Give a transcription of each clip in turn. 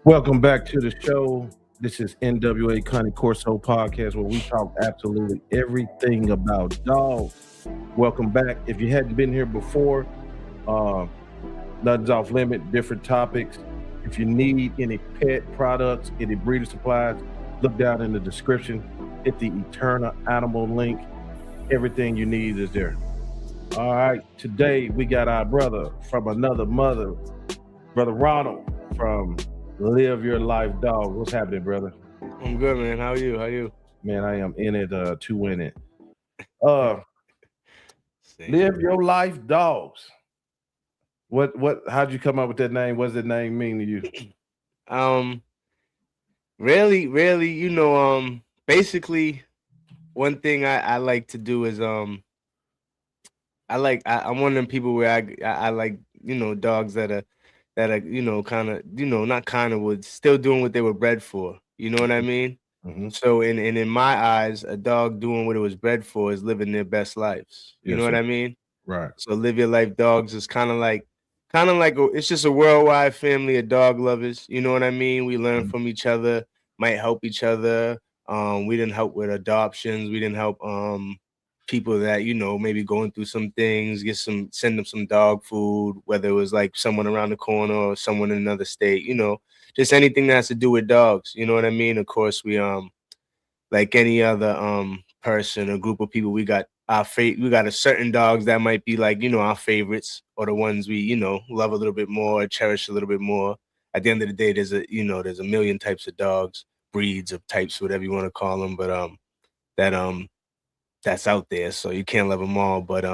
Welcome back to the show. This is NWA Connie Corso podcast where we talk absolutely everything about dogs. Welcome back. If you hadn't been here before, nothing's off limit, different topics. If you need any pet products, any breeder supplies, look down in the description. Hit the ETERNA animal link. Everything you need is there. All right. Today we got our brother from another mother, Brother Ronald from Live Your Life Dog. What's happening, brother? I'm good, man. How are you? How are you? Man, I am in it to win it. Live Your Life Dogs. How'd you come up with that name? What does that name mean to you? Really, basically one thing I like to do is I'm one of them people where I like, dogs that are would still doing what they were bred for. You know what I mean? Mm-hmm. So in my eyes, a dog doing what it was bred for is living their best lives. You know what I mean? Right. So Live Your Life Dogs is kind of like it's just a worldwide family of dog lovers. You know what I mean? We learn from each other, might help each other. We didn't help with adoptions. We didn't help people that, maybe going through some things, send them some dog food, whether it was like someone around the corner or someone in another state, just anything that has to do with dogs. You know what I mean? Of course, we like any other person or group of people, we got a certain dogs that might be like, our favorites or the ones we, love a little bit more, cherish a little bit more. At the end of the day, there's a million types of dogs, breeds of types, whatever you want to call them, but that's out there, so you can't love them all. But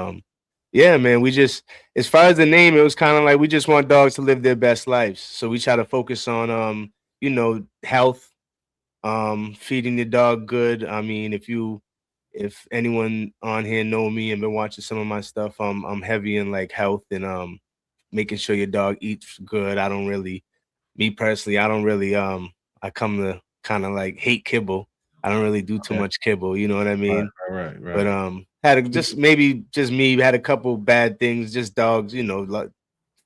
yeah, man, we just, as far as the name, it was kind of like we just want dogs to live their best lives. So we try to focus on health, feeding the dog good. I mean, if anyone on here know me and been watching some of my stuff, I'm heavy in like health and making sure your dog eats good. Me personally, I don't really I come to kind of like hate kibble. I don't really do too much kibble, you know what I mean? Right. But had a couple bad things, just dogs, like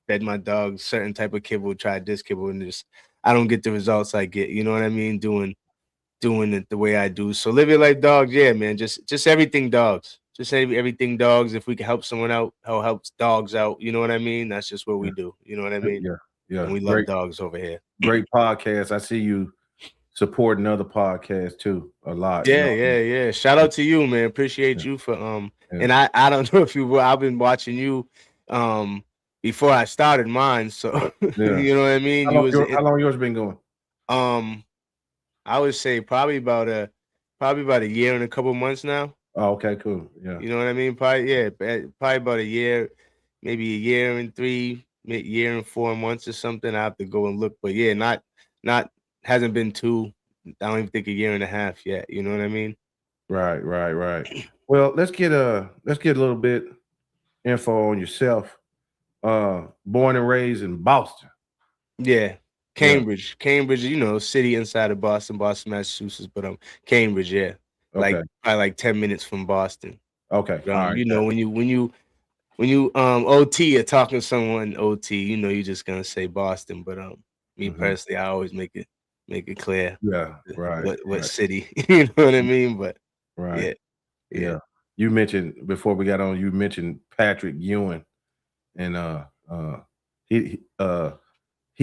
fed my dog certain type of kibble, tried this kibble, and just I don't get the results I get, you know what I mean? Doing it the way I do. So Live Your Life Dogs, yeah, man, just everything dogs. Just everything dogs. If we can help someone out, helps dogs out, you know what I mean? That's just what we do, you know what I mean? Yeah. And we love dogs over here. Great podcast. I see you supporting other podcasts too a lot. Yeah. Shout out to you, man. Appreciate you for and I don't know if you will. I've been watching you before I started mine. So you know what I mean? How long yours been going? I would say probably about a year and a couple months now. Oh, okay, cool. Yeah. You know what I mean? Probably about a year, maybe a year and 4 months or something. I have to go and look. But yeah, not hasn't been too, I don't even think a year and a half yet. You know what I mean? Right. Well, let's get a little bit info on yourself. Born and raised in Boston. Yeah. Cambridge, city inside of Boston, Massachusetts, but Cambridge, yeah. Okay. Probably like 10 minutes from Boston. Okay. All right. When you OT or talking to someone OT, you're just gonna say Boston, but me personally, I always make it clear. Yeah, right. What city? You know what I mean? But right. Yeah. You mentioned before we got on, you mentioned Patrick Ewing, and he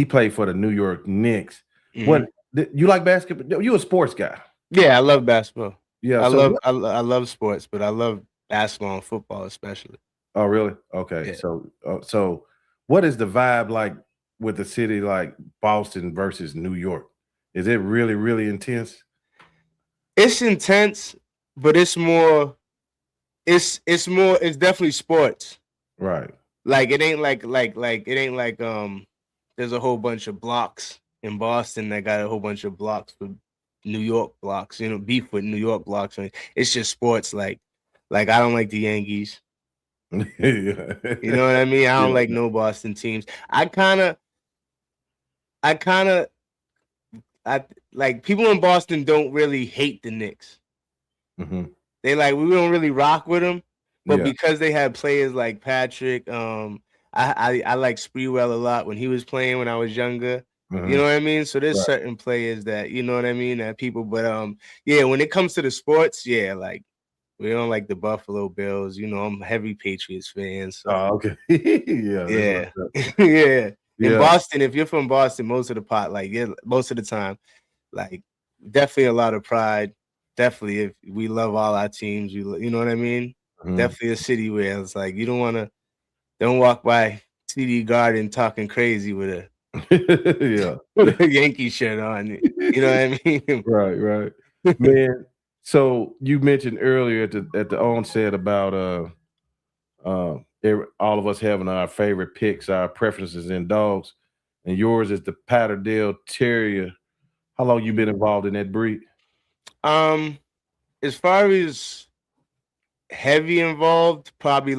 played for the New York Knicks. Mm-hmm. What you like basketball? You a sports guy? Yeah, I love basketball. Yeah, I love sports, but I love basketball and football especially. Oh, really? Okay. Yeah. So what is the vibe like with a city like Boston versus New York? Is it really, really intense? It's intense, but it's definitely sports. Right. Like it ain't like there's a whole bunch of blocks in Boston that got a whole bunch of blocks for New York blocks, beef with New York blocks. It's just sports. Like I don't like the Yankees. Yeah. You know what I mean? I don't like no Boston teams. I like people in Boston don't really hate the Knicks. Mm-hmm. They we don't really rock with them, but because they had players like Patrick, I like Sprewell a lot when he was playing when I was younger. You know what I mean? So there's certain players that, you know what I mean, that people, but yeah, when it comes to the sports, yeah, like we don't like the Buffalo Bills. You know, I'm a heavy Patriots fan. So okay. Yeah. yeah. Yeah. In Yeah. Boston, if you're from Boston, most of the time, like definitely a lot of pride. Definitely, if we love all our teams, you know what I mean? Definitely a city where it's like you don't walk by TD Garden talking crazy with a Yeah. with a Yankee shirt on. You know what I mean? Right. Man, so you mentioned earlier at the onset about all of us having our favorite picks, our preferences in dogs, and yours is the Patterdale Terrier. How long you been involved in that breed? As far as heavy involved, probably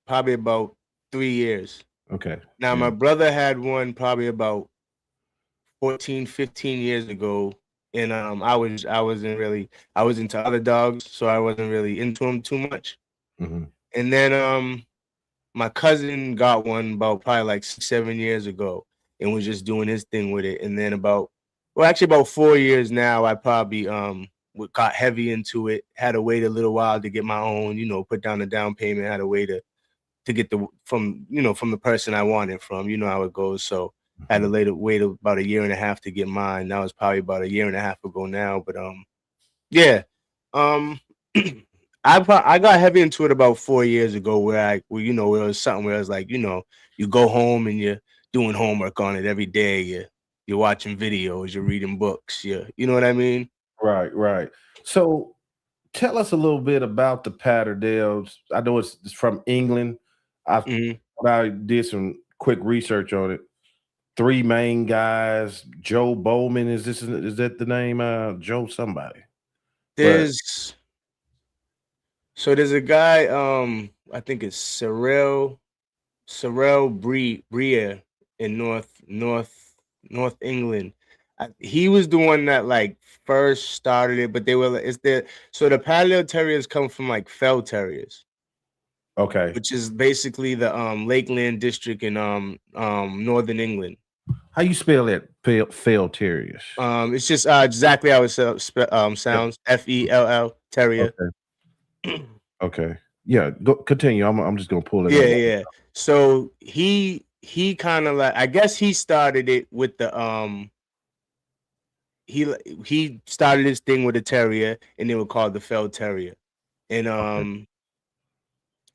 about 3 years. Okay. Now, my brother had one probably about 14, 15 years ago. And I was into other dogs, so I wasn't really into them too much. And then my cousin got one about probably like 6, 7 years ago and was just doing his thing with it. And then about 4 years now, I probably got heavy into it, had to wait a little while to get my own, put down the down payment, had to wait to get from the person I wanted from, how it goes. So I had to wait about 1.5 years to get mine. That was probably about 1.5 years ago now. But yeah. I got heavy into it about 4 years ago where it was something where it was like, you go home and you're doing homework on it every day. You're watching videos, you're reading books. You know what I mean? Right. So tell us a little bit about the Patterdales. I know it's from England. I did some quick research on it. 3 main guys. Joe Bowman, is that the name? Joe somebody. There's a guy, I think it's Cyril Brier in North England. He was the one that like first started it, but the Patterdale Terriers come from like Fell Terriers. Okay. Which is basically the Lakeland district in Northern England. How you spell that? Fell Terriers. It's just exactly how it sounds. FELL Terrier. Okay. Yeah, go continue. I'm just gonna pull it up. Yeah. So he kind of like, I guess he started it with the he started his thing with a terrier and they were called the Fell Terrier. And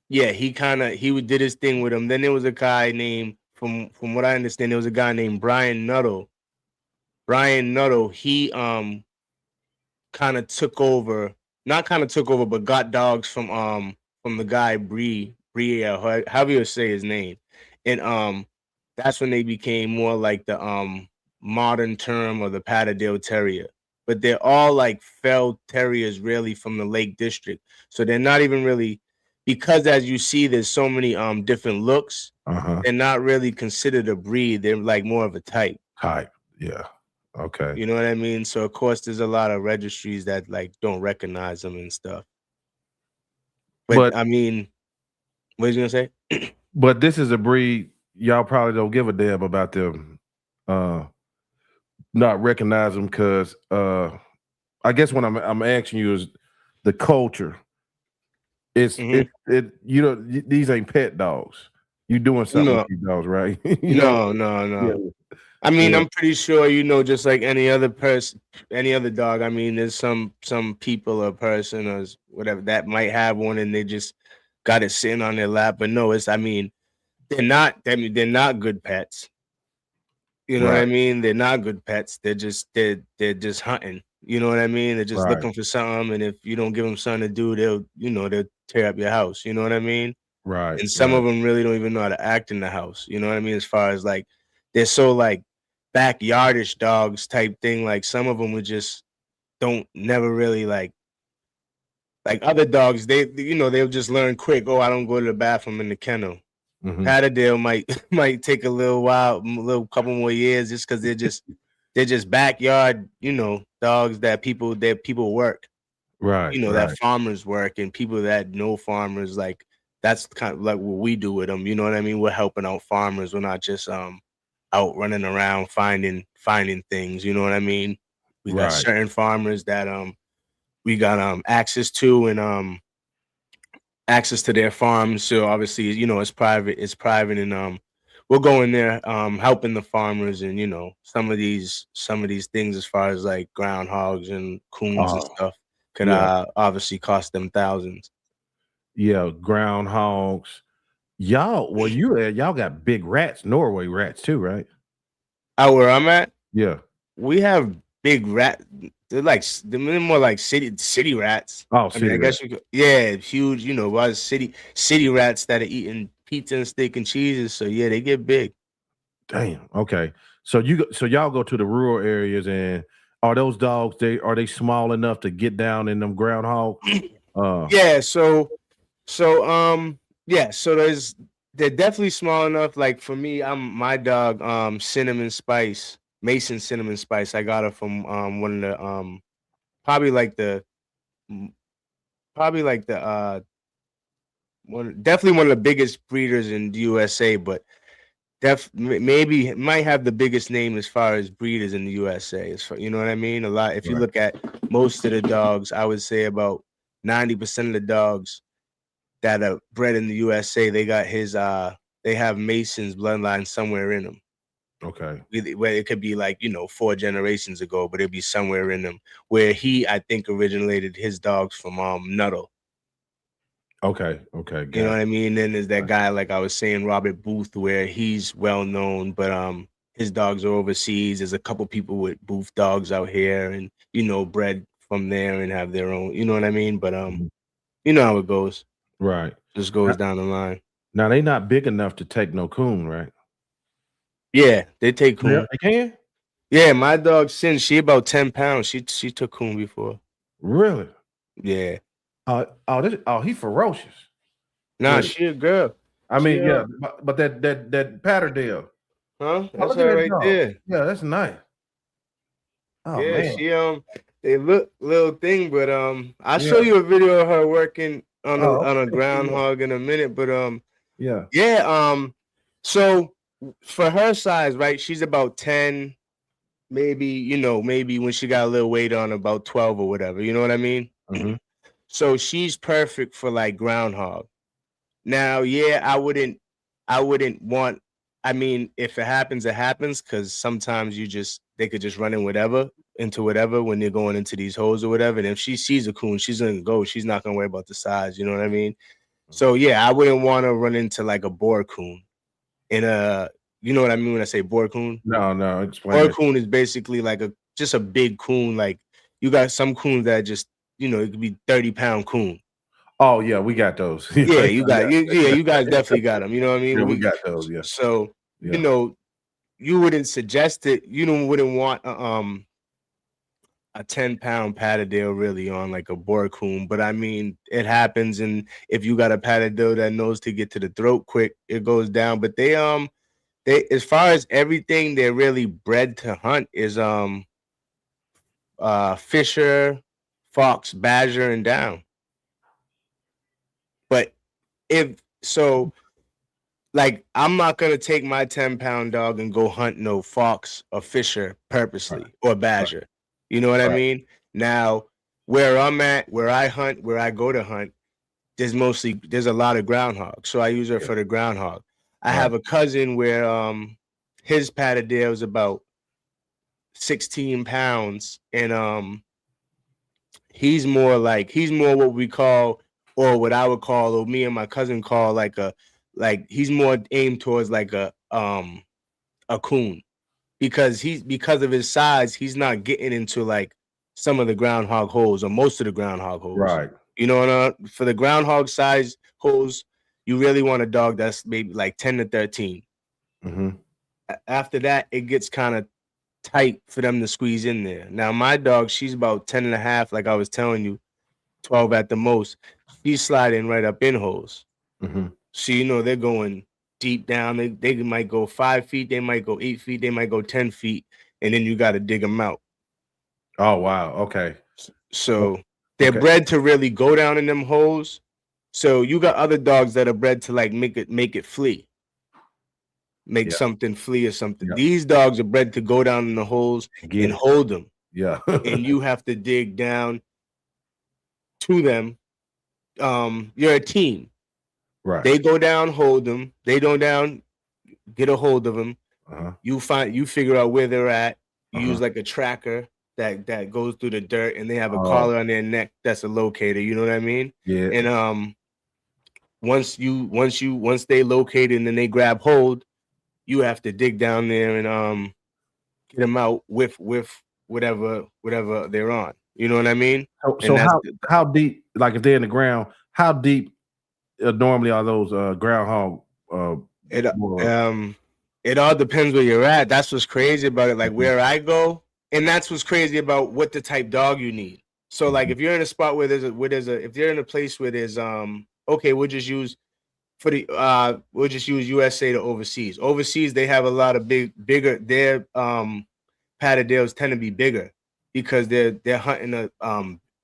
yeah, he did his thing with him. Then there was a guy named, from what I understand, there was a guy named Brian Nuttall. He kind of took over, but got dogs from the guy Briere, however you say his name. And that's when they became more like the modern term of the Patterdale Terrier. But they're all like Fell Terriers really from the Lake District. So they're not even really, because as you see, there's so many different looks. They're not really considered a breed. They're like more of a type. Yeah. Okay. You know what I mean? So of course there's a lot of registries that like don't recognize them and stuff. But I mean, what are you gonna say? But this is a breed y'all probably don't give a damn about them not recognize them, because I guess what I'm asking you is the culture. These ain't pet dogs. You doing something with these dogs, right? No. Yeah. I mean, I'm pretty sure, just like any other dog. I mean, there's some people or person or whatever that might have one and they just got it sitting on their lap. But no, they're not good pets. You know what I mean? They're not good pets. They're just hunting. You know what I mean? They're just looking for something, and if you don't give them something to do, they'll tear up your house. You know what I mean? Right. And some of them really don't even know how to act in the house. You know what I mean? As far as like, they're so like backyardish dogs type thing. Like some of them would just never really like other dogs. They'll just learn quick. Oh, I don't go to the bathroom in the kennel. Patterdale might take a little while, couple more years, just because they're just backyard, dogs that people work. Right. That farmers work, and people that know farmers, like that's kind of like what we do with them. You know what I mean? We're helping out farmers. We're not just out running around finding things. You know what I mean? We got certain farmers that we got access to, and access to their farms. So obviously, you know, it's private, and we'll go in there helping the farmers, and you know, some of these things as far as like groundhogs and coons and stuff could obviously cost them thousands. Yeah, groundhogs. Y'all, well, y'all got big rats, Norway rats too, right? Out where I'm at, Yeah. we have big rat. They're more like city rats. Oh, I mean, I guess you could, yeah, huge. You know, was city rats that are eating pizza and steak and cheeses. So yeah, they get big. Damn. Okay. So y'all go to the rural areas, and are those dogs are they small enough to get down in them groundhogs? Yeah. So they're definitely small enough. Like for me, my dog Cinnamon Spice, Mason Cinnamon Spice. I got her from one of the probably like the definitely one of the biggest breeders in the USA, but maybe might have the biggest name as far as breeders in the USA. You know what I mean? A lot. If you look at most of the dogs, I would say about 90% of the dogs that are bred in the USA, they got they have Mason's bloodline somewhere in them. Okay. Where it could be like, you know, 4 generations ago, but it'd be somewhere in them. Where I think, originated his dogs from Nuttall. Okay. You know what I mean? Then there's that guy, like I was saying, Robert Booth, where he's well known, but his dogs are overseas. There's a couple people with Booth dogs out here, and you know, bred from there and have their own. You know what I mean? But you know how it goes. Right. Just goes down the line. Now they not big enough to take no coon, right? Yeah, they take coon. Yeah, they can? Yeah, my dog Sin, she about 10 pounds. She took coon before. Really? Yeah. He ferocious. Nah, she a girl. I mean, yeah, but that Patterdale. Huh? That's her right there. Yeah, that's nice. Oh yeah, man. They look little thing, but I'll show you a video of her working on a groundhog in a minute. But so for her size, right? She's about 10, maybe when she got a little weight on, about 12 or whatever. You know what I mean? Mm-hmm. So she's perfect for like groundhog. Now, I wouldn't want. I mean, if it happens, it happens, because sometimes they could just run into whatever when they're going into these holes or whatever. And if she sees a coon, she's gonna go. She's not gonna worry about the size. You know what I mean? So I wouldn't want to run into like a boar coon. You know what I mean when I say boar coon? No, explain. Boar coon is basically like just a big coon. Like you got some coons that just, it could be 30-pound coon. Oh yeah, we got those. Yeah, you guys definitely got them. You know what I mean? Yeah, we got those. Yeah. So you wouldn't suggest it. You wouldn't want a 10-pound Patterdale really on like a boar coon, but I mean, it happens. And if you got a Patterdale that knows to get to the throat quick, it goes down. But they as far as everything they're really bred to hunt is fisher, fox, badger, and down. But like, I'm not gonna take my 10-pound dog and go hunt no fox or fisher purposely, or badger. You know what I mean? Now, where I'm at, where I hunt, where I go to hunt, there's a lot of groundhogs. So I use her for the groundhog. I have a cousin where his Patterdale is about 16 pounds, and he's more what we call, or what I would call, or me and my cousin call, he's more aimed towards like a coon. Because of his size, he's not getting into like some of the groundhog holes, or most of the groundhog holes. Right. You know, for the groundhog size holes, you really want a dog that's maybe like 10 to 13. Mm-hmm. After that, it gets kind of tight for them to squeeze in there. Now, my dog, she's about 10 and a half, like I was telling you, 12 at the most. She's sliding right up in holes. Mm-hmm. So, they're going deep down. They might go 5 feet, they might go 8 feet, they might go 10 feet, and then you got to dig them out. Oh wow, okay. So they're bred to really go down in them holes. So you got other dogs that are bred to like make it flee. make something flee or something. Yeah. These dogs are bred to go down in the holes and hold them. Yeah. And you have to dig down to them. You're a team. Right. They go down, hold them. They go down, get a hold of them. Uh-huh. You figure out where they're at. You use like a tracker that goes through the dirt, and they have a collar on their neck that's a locator. You know what I mean? Yeah. And once they locate and then they grab hold, you have to dig down there and get them out with whatever they're on. You know what I mean? So how deep, like if they're in the ground, how deep normally are those groundhog? It all depends where you're at. That's what's crazy about it. Like where I go, and that's what's crazy about what the type dog you need. So like if you're in a spot where if you're in a place where there's okay, we'll just use USA to overseas. Overseas, they have a lot of bigger. Their Patterdales tend to be bigger because they're hunting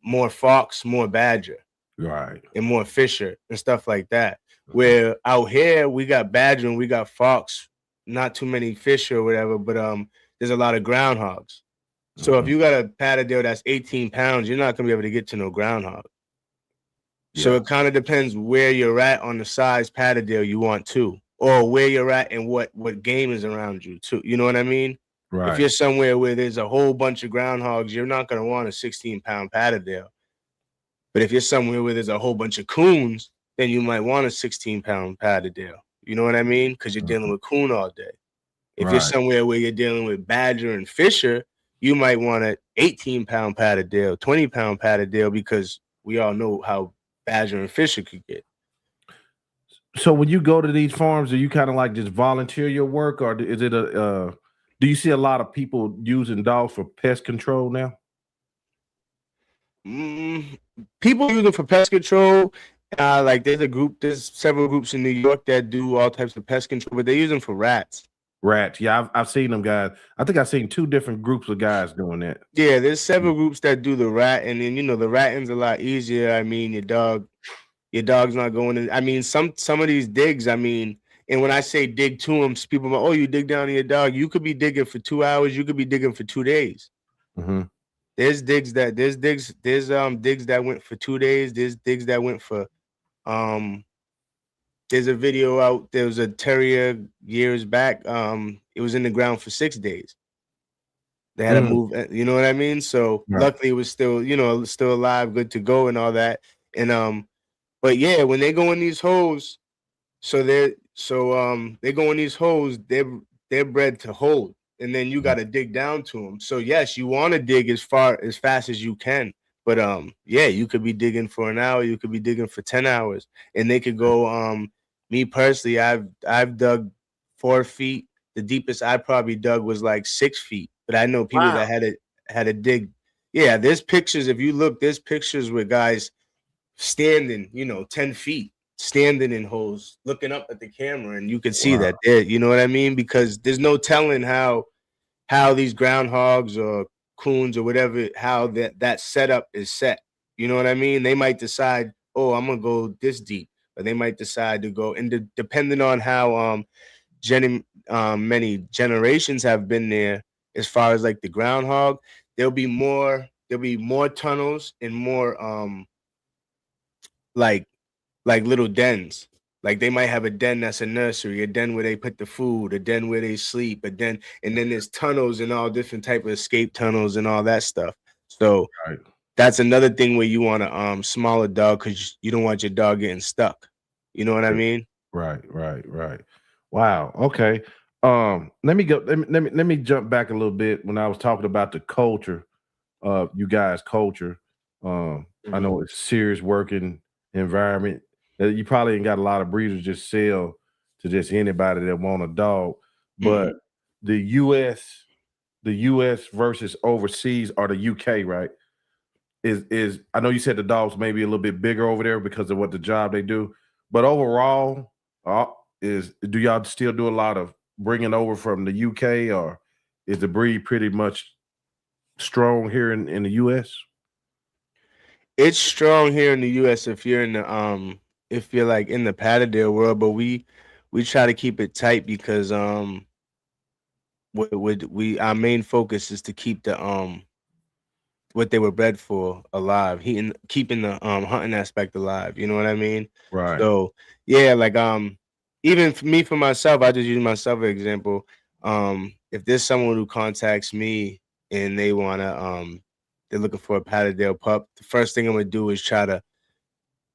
more fox, more badger, right, and more fisher and stuff like that. Where out here we got badger and we got fox, not too many fish or whatever, but there's a lot of groundhogs. So if you got a Patterdale that's 18 pounds, you're not gonna be able to get to no groundhog. So it kind of depends where you're at on the size Patterdale you want to, or where you're at and what game is around you too. You know what I mean? Right. If you're somewhere where there's a whole bunch of groundhogs, you're not gonna want a 16-pound Patterdale. But if you're somewhere where there's a whole bunch of coons, then you might want a 16-pound Patterdale. You know what I mean? Because you're dealing with coon all day. If you're somewhere where you're dealing with badger and fisher, you might want an 18-pound Patterdale, 20-pound Patterdale, because we all know how badger and fisher could get. So when you go to these farms, do you kind of like just volunteer your work, or is it do you see a lot of people using dogs for pest control now? People use them for pest control. Like there's several groups in New York that do all types of pest control, but they use them for rats. Rats, yeah, I've seen them guys. I think I've seen 2 different groups of guys doing that. Yeah, there's several groups that do the rat, and then the ratting's a lot easier. I mean, your dog's not going in. I mean, some of these digs, I mean, and when I say dig to them, people are, oh, you dig down to your dog. You could be digging for 2 hours. You could be digging for 2 days. There's digs that went for 2 days. There's digs that went for there's a video out. There was a terrier years back. It was in the ground for 6 days. They had to move. You know what I mean? So luckily, it was still still alive, good to go, and all that. And but yeah, when they go in these holes, they go in these holes. They're bred to hold, and then you got to dig down to them. So yes, you want to dig as fast as you can. But yeah, you could be digging for an hour. You could be digging for 10 hours, and they could go. Me personally, I've dug 4 feet. The deepest I probably dug was like 6 feet. But I know people that had to dig. Yeah, there's pictures. If you look, there's pictures with guys standing, 10 feet, standing in holes, looking up at the camera, and you can see that there. You know what I mean? Because there's no telling how these groundhogs or coons or whatever, how that setup is set. You know what I mean? They might decide, oh, I'm gonna go this deep, or they might decide to go, and depending on how many generations have been there, as far as like the groundhog, there'll be more tunnels and more like little dens. Like they might have a den that's a nursery, a den where they put the food, a den where they sleep, and then there's tunnels and all different type of escape tunnels and all that stuff. So that's another thing where you want a smaller dog, because you don't want your dog getting stuck. You know what I mean? Right. Wow. Okay. Let me jump back a little bit when I was talking about the culture of you guys' culture. I know it's serious working environment. You probably ain't got a lot of breeders just sell to just anybody that want a dog. But the US versus overseas, or the UK, right? Is I know you said the dogs may be a little bit bigger over there because of what the job they do, but overall, do y'all still do a lot of bringing over from the UK, or is the breed pretty much strong here in the US? It's strong here in the US if you're in the if you're like in the Patterdale world, but we we try to keep it tight because our main focus is to keep the what they were bred for alive, keeping the hunting aspect alive. You know what I mean? Right. So yeah, like even for myself, I just use myself as an example. If there's someone who contacts me and they wanna they're looking for a Patterdale pup, the first thing I'm gonna do is try to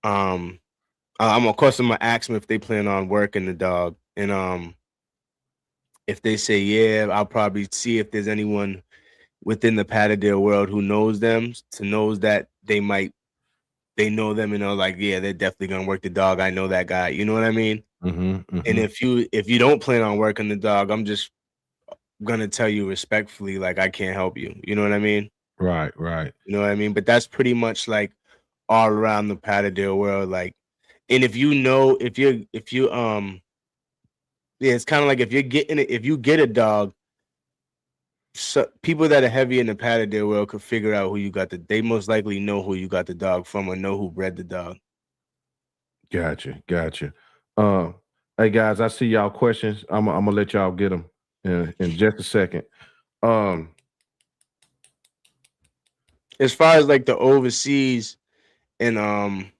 I'm of course I'm gonna ask them if they plan on working the dog, and if they say yeah, I'll probably see if there's anyone within the Patterdale world who knows them, to knows that they know them and are like, yeah, they're definitely gonna work the dog. I know that guy. You know what I mean? And if you don't plan on working the dog, I'm just gonna tell you respectfully, like I can't help you. You know what I mean? Right. Right. You know what I mean? But that's pretty much like all around the Patterdale world. Like, and if you know, if you yeah, it's kind of like if you get a dog, so people that are heavy in the Patterdale world could figure out who you got they most likely know who you got the dog from or know who bred the dog. Gotcha. Gotcha. Um, hey guys, I see y'all questions. I'm gonna let y'all get them in just a second. As far as like the overseas, and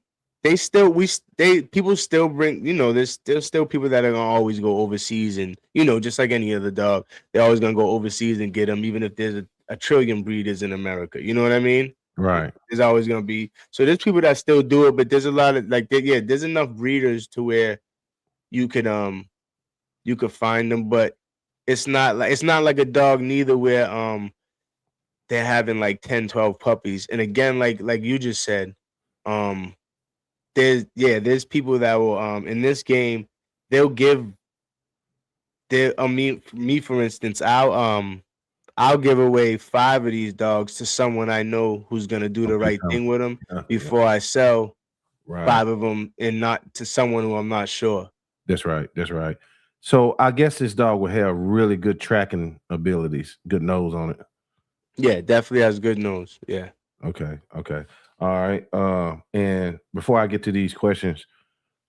people still bring, there's still people that are gonna always go overseas, and just like any other dog, they're always gonna go overseas and get them, even if there's a trillion breeders in America. You know what I mean? Right. There's always gonna be, so there's people that still do it, but there's a lot of like there's enough breeders to where you could find them, but it's not like a dog neither where they're having like 10, 12 puppies. And again, like you just said, there's people that will in this game, they'll give me for instance, I'll give away 5 of these dogs to someone I know who's gonna do the right thing with them before I sell 5 of them, and not to someone who I'm not sure. That's right. That's right. So I guess this dog will have really good tracking abilities, good nose on it. Yeah, definitely has good nose. Yeah. Okay. Okay. All right. And before I get to these questions,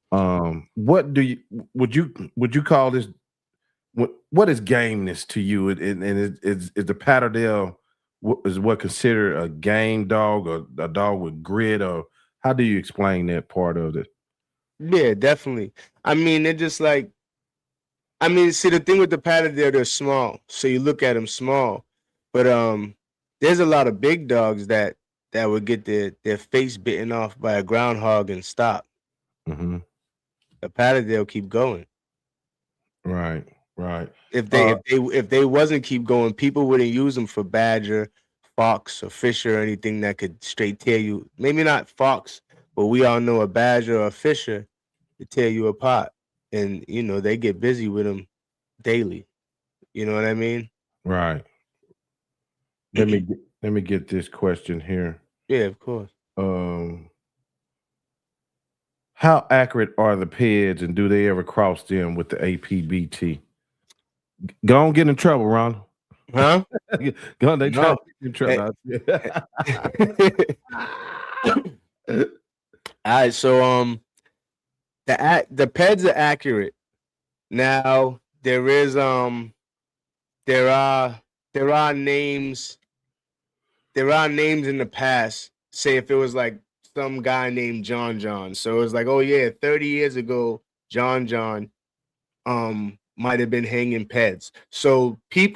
what would you call this? What is gameness to you? And is the Patterdale what considered a game dog or a dog with grit, or how do you explain that part of it? Yeah, definitely. I mean, they're just like, see, the thing with the Patterdale, they're small. So you look at them small. But there's a lot of big dogs that would get their face bitten off by a groundhog and stop. Mm-hmm. The Patterdale keep going. Right, right. If they wasn't keep going, people wouldn't use them for badger, fox, or fisher, or anything that could straight tear you. Maybe not fox, but we all know a badger or a fisher to tear you apart. And they get busy with them daily. You know what I mean? Right. Let me get this question here. Yeah, of course. How accurate are the PEDs, and do they ever cross them with the APBT? Go on, get in trouble, Ronald. Huh? Go on, they try No. to get in trouble. All right, so the PEDs are accurate. Now there is there are names in the past. Say if it was like some guy named John. So it was like, oh yeah, 30 years ago, John might have been hanging PEDs. So if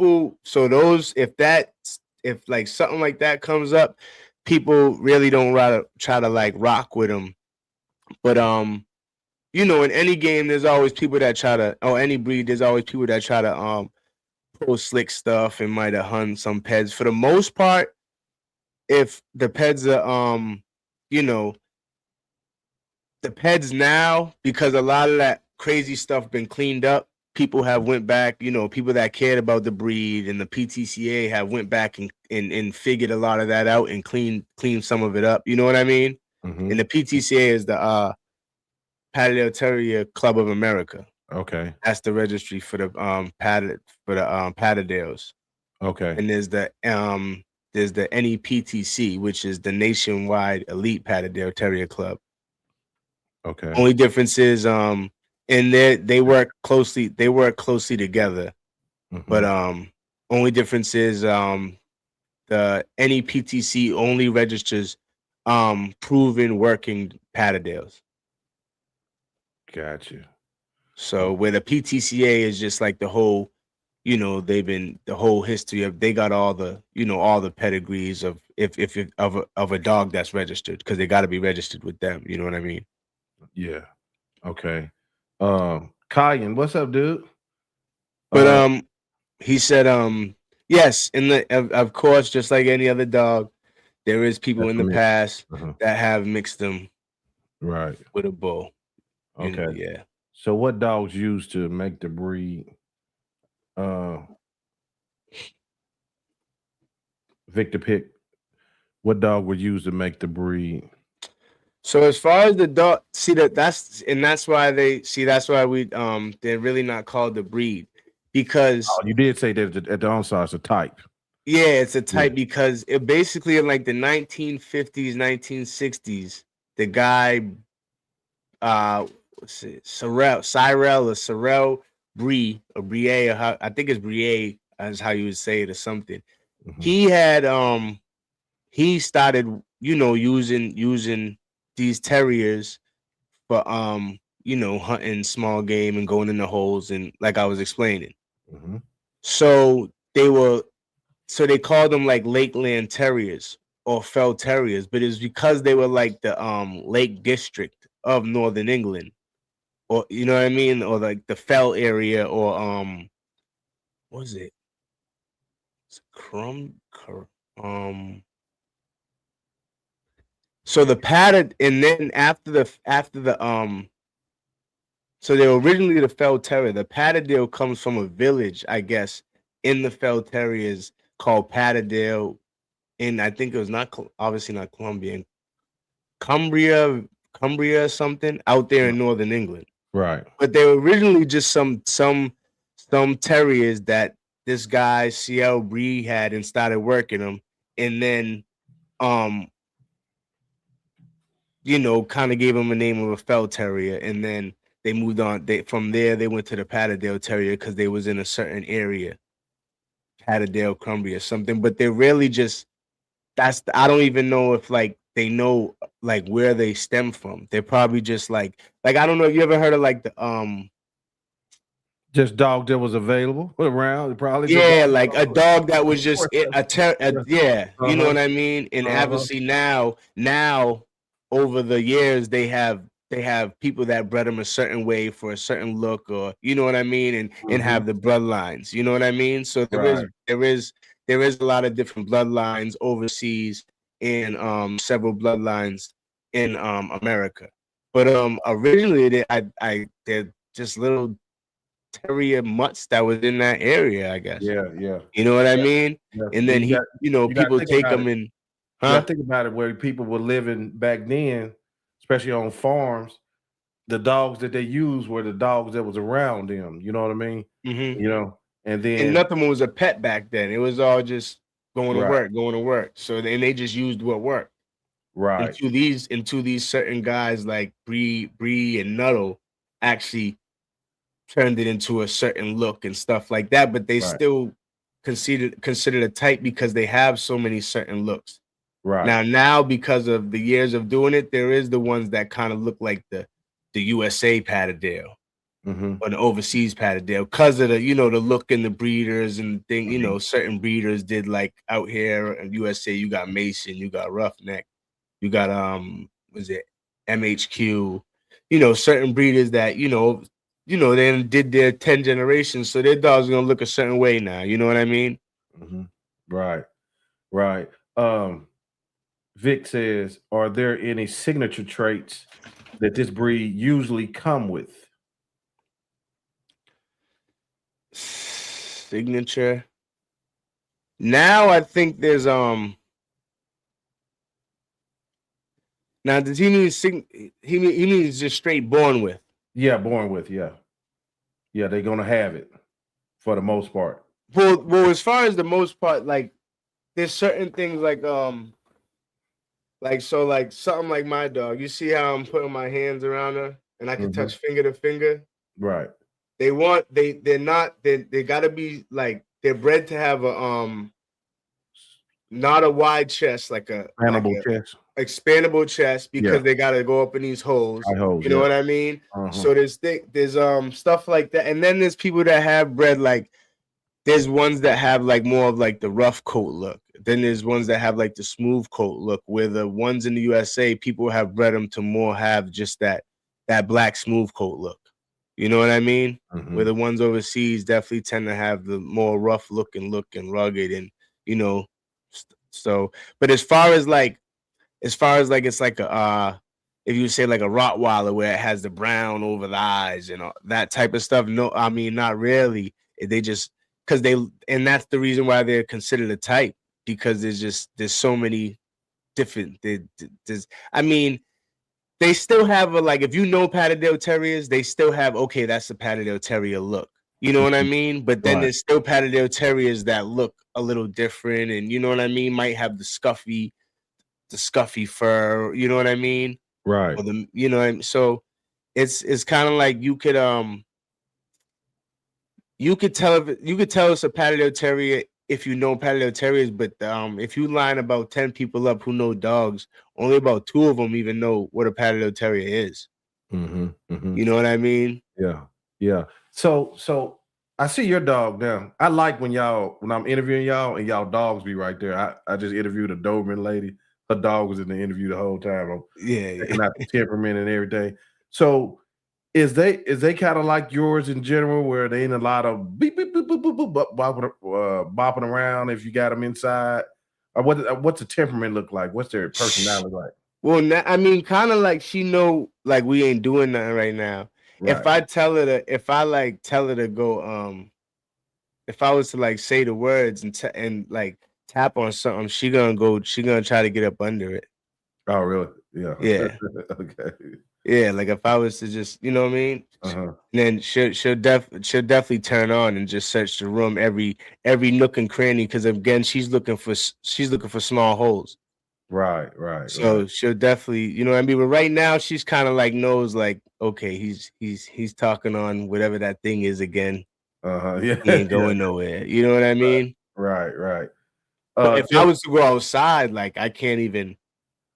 like something like that comes up, people really don't try to like rock with them. But in any game, there's always people that try to, or any breed, there's always people that try to pull slick stuff and might have hung some PEDs. For the most part, if the PEDs are the PEDs now, because a lot of that crazy stuff been cleaned up, people have went back, people that cared about the breed and the PTCA have went back and figured a lot of that out and cleaned some of it up. You know what I mean? Mm-hmm. And the PTCA is the Patterdale Terrier Club of America. Okay. That's the registry for the Patterdales. Okay. And there's the NEPTC, which is the Nationwide Elite Patterdale Terrier Club. Okay. Only difference is and they work closely. They work closely together. But only difference is the NEPTC only registers proven working Patterdales. Gotcha. So where the PTCA is just like the whole, they've been the whole history of, they got all the, all the pedigrees of of a dog that's registered, because they got to be registered with them. You know what I mean? Yeah. Okay. Kyan, what's up, dude? But he said yes, of course, just like any other dog, there is people in the past that have mixed them right with a bull. Okay. Yeah. So what dogs used to make the breed? Victor Pick, what dog would use to make the breed? So as far as the dog, that's why we they're really not called the breed, because you did say that at the onset it's a type. Yeah, it's a type because it basically in like the 1950s, 1960s, the guy Cyril Brie or Brie, I think it's Brie is how you would say it or something. He had he started using these terriers for hunting small game and going in the holes, and like I was explaining. So they called them like Lakeland Terriers or Fell Terriers, but it's because they were like the Lake District of Northern England, or you know what I mean, or like the Fell area, or what was it? It's So the pattern, and then after the so they were originally the Fell Terrier. The Patterdale comes from a village, I guess, in the Fell Terriers called Patterdale. And I think it was obviously not Columbia, Cumbria or something out there in Northern England. Right. But they were originally just some terriers that this guy CL Bree had and started working them, and then kind of gave him a name of a Fell Terrier, and then they moved on. From there they went to the Patterdale Terrier because they was in a certain area, Patterdale, Cumbria, something. But they're really just I don't even know if like they know like where they stem from. They're probably just like I don't know if you ever heard of like the just dog that was available around, probably. Like a dog that was just you know what I mean. And obviously now over the years they have people that bred them a certain way for a certain look, or you know what I mean, and have the bloodlines. You know what I mean. So there is a lot of different bloodlines overseas and several bloodlines in America. But originally they're just little terrier mutts that was in that area, I guess. Yeah. You know what I mean? Yeah. And then people take them in. I think about it, where people were living back then, especially on farms. The dogs that they used were the dogs that was around them. You know what I mean? And then nothing was a pet back then. It was all just going to work. So then they just used what worked. Right. Until these certain guys like Bree and Nuttall actually turned it into a certain look and stuff like that, but they still considered a type because they have so many certain looks. Right. Now because of the years of doing it, there is the ones that kind of look like the USA Patterdale or the overseas Patterdale because of the the look and the breeders and thing. Certain breeders did, like out here in USA, you got Mason, you got Roughneck, you got was it MHQ, certain breeders that they did their 10 generations, so their dogs are gonna look a certain way now. You know what I mean? Right. Vic says, are there any signature traits that this breed usually come with? Signature. Now I think there's now does he mean he means just straight born with? Yeah, born with, yeah. Yeah, they're gonna have it for the most part. Well, as far as the most part, like there's certain things like something like my dog. You see how I'm putting my hands around her and I can touch finger to finger? Right. They gotta be like they're bred to have a not a wide chest, like a chest. expandable chest, because Yeah. they gotta go up in these holes. High holes, You know yeah. what I mean? Uh-huh. So there's stuff like that, and then there's people that have bred like there's ones that have like more of like the rough coat look. Then there's ones that have like the smooth coat look. Where the ones in the USA, people have bred them to more have just that black smooth coat look. You know what I mean? Mm-hmm. Where the ones overseas definitely tend to have the more rough look and rugged, and you know. So, but as far as like it's like a if you say like a Rottweiler where it has the brown over the eyes and that type of stuff, no, I mean not really. They just and that's the reason why they're considered a type, because there's so many different. I mean, they still have like if you know Patterdale Terriers, they still have that's a Patterdale Terrier look. You know what I mean? But then there's still Patterdale Terriers that look a little different, and you know what I mean? Might have the scuffy fur. You know what I mean? Right. Or you know what I mean? So it's kind of like you could tell it's a Patterdale Terrier if you know Patterdale Terriers, but if you line about 10 people up who know dogs, only about 2 of them even know what a Patterdale Terrier is. Mm-hmm. Mm-hmm. You know what I mean? Yeah. Yeah. So I see your dog now. I like when I'm interviewing y'all and y'all dogs be right there. I just interviewed a Doberman lady. Her dog was in the interview the whole time. Checking out the temperament and everything. So is they kind of like yours in general, where they ain't a lot of beep beep boop boop boop boop bopping around if you got them inside? Or what's the temperament look like? What's their personality like? Well, I mean, kind of like she know like we ain't doing nothing right now. Right. If I tell her to go, if I was to like say the words and like tap on something, she gonna try to get up under it. Oh, really? Yeah. Yeah. Okay. Yeah, like if I was to just, you know what I mean? Uh-huh. Then she'll definitely turn on and just search the room every nook and cranny, because again she's looking for small holes. Right. So she'll definitely, you know what I mean? But right now she's kind of like knows like, okay, he's talking on whatever that thing is again. Uh-huh. Yeah. He ain't going nowhere. You know what I mean? Right. But if I was to go outside, like I can't even.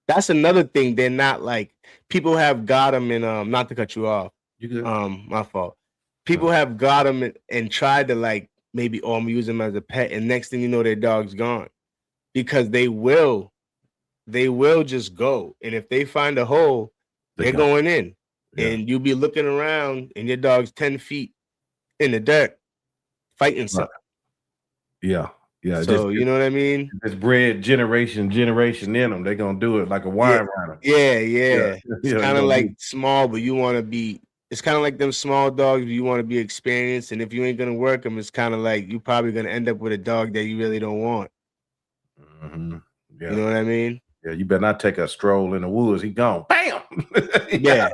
That's another thing. They're not like people have got them in not to cut you off. You good? My fault. People have got them and tried to like maybe I'm use them as a pet, and next thing you know, their dog's gone, because they will just go, and if they find a hole, they're going in, and you'll be looking around, and your dog's 10 feet in the dirt fighting something. Yeah. So you know what I mean? It's bred generation in them. They're gonna do it like a wine runner. Yeah. It's kind of like small, but you want to be. It's kind of like them small dogs. But you want to be experienced, and if you ain't gonna work them, it's kind of like you probably gonna end up with a dog that you really don't want. Mm-hmm. Yeah. You know what I mean? Yeah. You better not take a stroll in the woods. He gone. Bam. Yeah.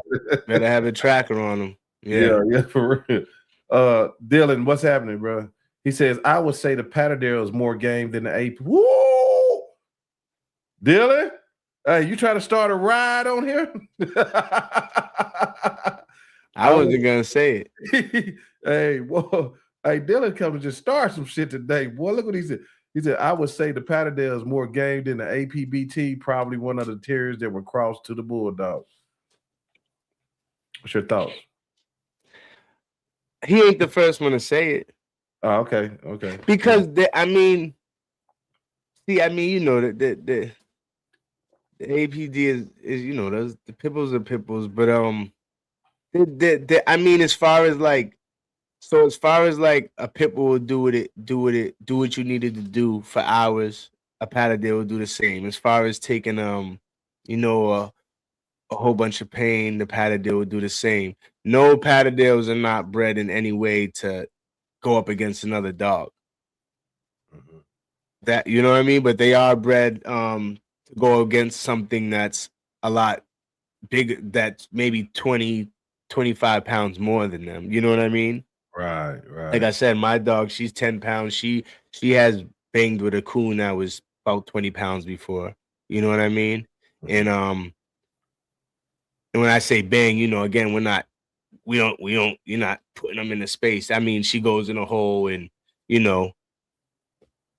Better have a tracker on him. Yeah. For real. Dylan, what's happening, bro? He says, I would say the Patterdale is more game than the AP. Woo! Dylan? Hey, you trying to start a ride on here? I wasn't going to say it. Hey, whoa. Hey, Dylan come to just start some shit today. Boy, look what he said. He said, I would say the Patterdale is more game than the APBT, probably one of the terriers that were crossed to the Bulldogs. What's your thoughts? He ain't the first one to say it. Oh, okay. Because I mean, you know the APD is you know those the pipples are pipples, but I mean as far as like a pipple will do what you needed to do for hours, a Patterdale will do the same. As far as taking you know a whole bunch of pain, the Patterdale will do the same. No Patterdales are not bred in any way to go up against another dog. Mm-hmm. That you know what I mean? But they are bred to go against something that's a lot bigger, that's maybe 20, 25 pounds more than them. You know what I mean? Right. Like I said, my dog, she's 10 pounds. She has banged with a coon that was about 20 pounds before. You know what I mean? Mm-hmm. And when I say bang, you know, again, we're you're not putting them in the space. That means she goes in a hole and, you know,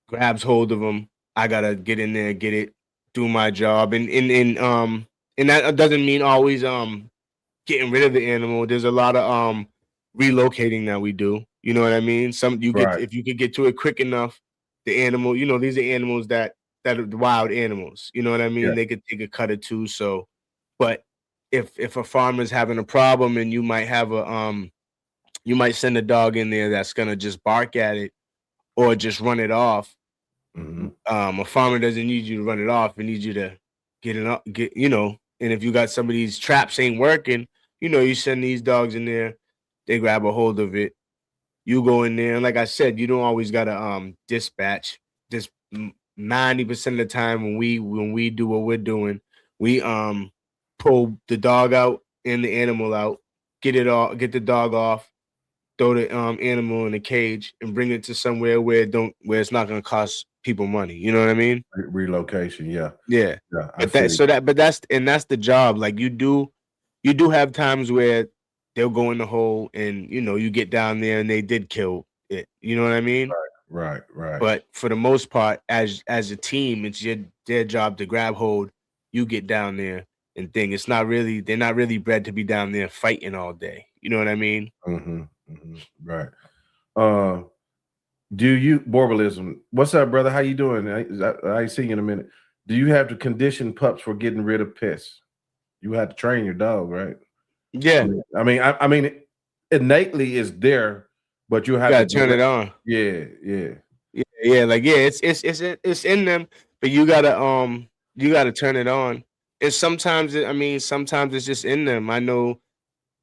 grabs hold of them. I gotta get in there, get it, do my job. And that doesn't mean always getting rid of the animal. There's a lot of relocating that we do. You know what I mean? If you could get to it quick enough, the animal, you know, these are animals that are wild animals. You know what I mean? Yeah. They could take a cut or two. So, but if a farmer's having a problem and you might have you might send a dog in there that's gonna just bark at it or just run it off. A farmer doesn't need you to run it off. It needs you to get it up, you know. And if you got some of these traps ain't working, you know, you send these dogs in there, they grab a hold of it. You go in there, and like I said, you don't always gotta dispatch. Just 90% of the time when we do what we're doing, we pull the dog out and the animal out, get the dog off, throw the animal in a cage, and bring it to somewhere where it's not gonna cost people money. You know what I mean? Relocation, yeah. But that's the job. Like you do have times where they'll go in the hole and, you know, you get down there and they did kill it. You know what I mean? Right. But for the most part, as a team, it's their job to grab hold. You get down there and thing. They're not really bred to be down there fighting all day. You know what I mean? Right. Do you Borbalism? What's up, brother? How you doing? I ain't seen you in a minute. Do you have to condition pups for getting rid of pests? You have to train your dog, right? Yeah. I mean, innately it's there, but you have to turn it on. Yeah. Like it's in them, but you gotta turn it on. And sometimes it's just in them. I know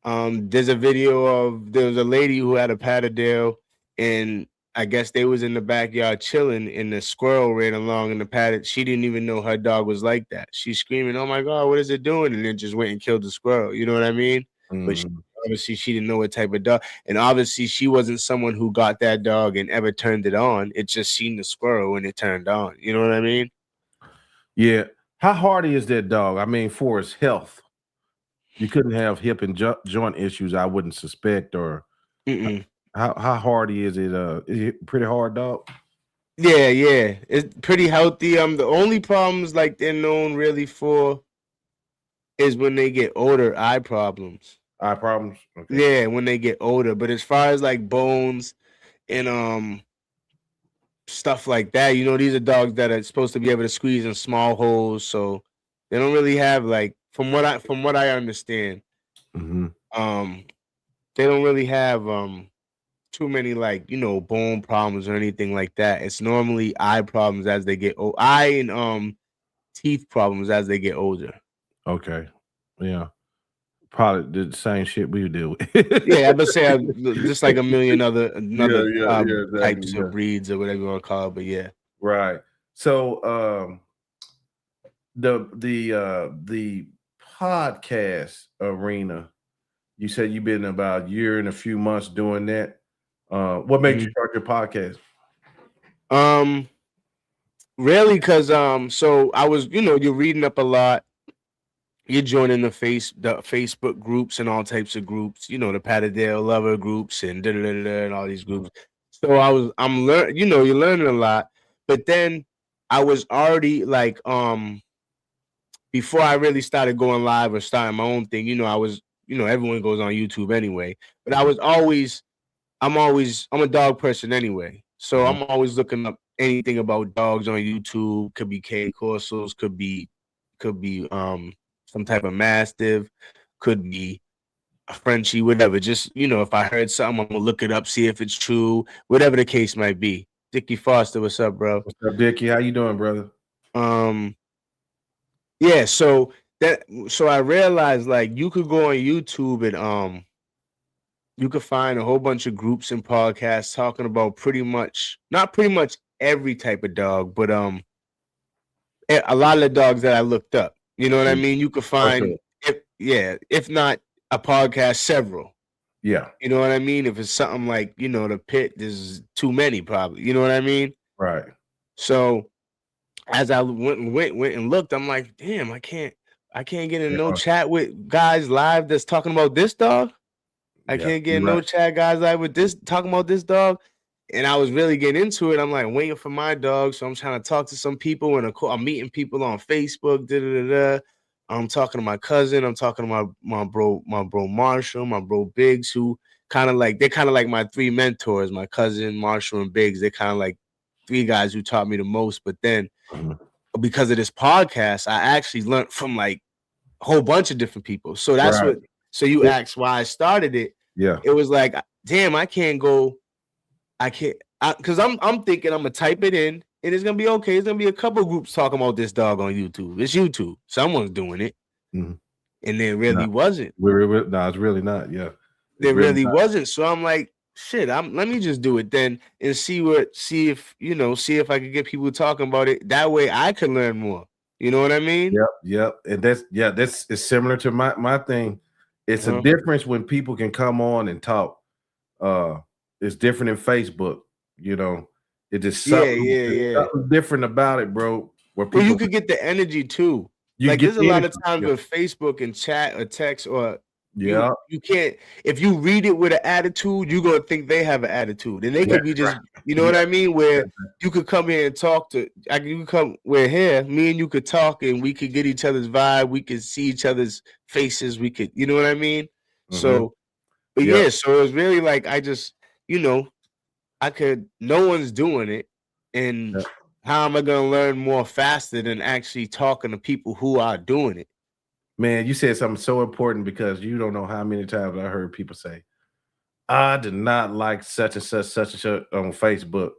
there's a video there was a lady who had a Patterdale, and I guess they was in the backyard chilling, and the squirrel ran along in the paddock. She didn't even know her dog was like that. She's screaming, "Oh my God, what is it doing?" And then just went and killed the squirrel. You know what I mean? But obviously she didn't know what type of dog. And obviously she wasn't someone who got that dog and ever turned it on. It just seen the squirrel and it turned on. You know what I mean? Yeah. How hardy is that dog? I mean, for his health. You couldn't have hip and joint issues, I wouldn't suspect, or how hardy is it? Is it pretty hard dog? Yeah, it's pretty healthy. The only problems like they're known really for is when they get older, eye problems. Eye problems? Okay. Yeah, when they get older. But as far as like bones and stuff like that, you know, these are dogs that are supposed to be able to squeeze in small holes, so they don't really have, like, from what I understand, they don't really have too many, like, you know, bone problems or anything like that. It's normally eye problems as they get old, eye and teeth problems as they get older. Okay. Yeah. Probably did the same shit we deal with. Yeah, I would say just like a million other exactly, types of breeds or whatever you want to call it, but yeah. Right. So the podcast arena, you said you've been about a year and a few months doing that. What made you start your podcast? Really, because so I was, you know, you're reading up a lot. You're joining the Facebook groups and all types of groups, you know, the Patterdale lover groups and and all these groups. So you're learning a lot. But then I was already like, before I really started going live or starting my own thing, you know, everyone goes on YouTube anyway. But I'm a dog person anyway. So I'm always looking up anything about dogs on YouTube. Could be cane corsos, could be some type of mastiff, could be a Frenchie, whatever. Just, you know, if I heard something, I'm gonna look it up, see if it's true, whatever the case might be. Dickie Foster, what's up, bro? What's up, Dickie? How you doing, brother? Yeah, so I realized, like, you could go on YouTube and you could find a whole bunch of groups and podcasts talking about not pretty much every type of dog, but a lot of the dogs that I looked up. You know what I mean? You could find, if not a podcast, several. Yeah. You know what I mean? If it's something like, you know, the pit, there's too many probably. You know what I mean? Right. So as I went and looked, I'm like, damn, I can't get in no chat with guys live that's talking about this dog. I Yeah, can't get you're no right. chat guys like with this talking about this dog. And I was really getting into it. I'm like waiting for my dog. So I'm trying to talk to some people and I'm meeting people on Facebook. I'm talking to my cousin. I'm talking to my bro Marshall, my bro Biggs, who they're kind of like my three mentors, my cousin, Marshall, and Biggs. They're kind of like three guys who taught me the most. But then because of this podcast, I actually learned from like a whole bunch of different people. So that's Right. what. So you asked why I started it. Yeah. It was like, damn, I can't go. I can't because I'm thinking I'm gonna type it in and it's gonna be okay. It's gonna be a couple groups talking about this dog on YouTube. It's YouTube. Someone's doing it, and there really wasn't. No, it's really not. Yeah, it's There really really not. wasn't. So I'm like, shit. Let me just do it then and see if I could get people talking about it. That way I could learn more. You know what I mean? Yep. And that's is similar to my thing. It's a difference when people can come on and talk. It's different in Facebook, you know. It is something different about it, bro. Where people you could get the energy too. Like there's a lot of times with Facebook and chat or text or you can't if you read it with an attitude, you're gonna think they have an attitude. And they could be just you know what I mean? Where you could come here and talk to you could come we're here, me and you could talk and we could get each other's vibe, we could see each other's faces, we could you know what I mean? So but so it's really like I just, no one's doing it. And how am I gonna learn more faster than actually talking to people who are doing it? Man, you said something so important because you don't know how many times I heard people say, I did not like such and such on Facebook.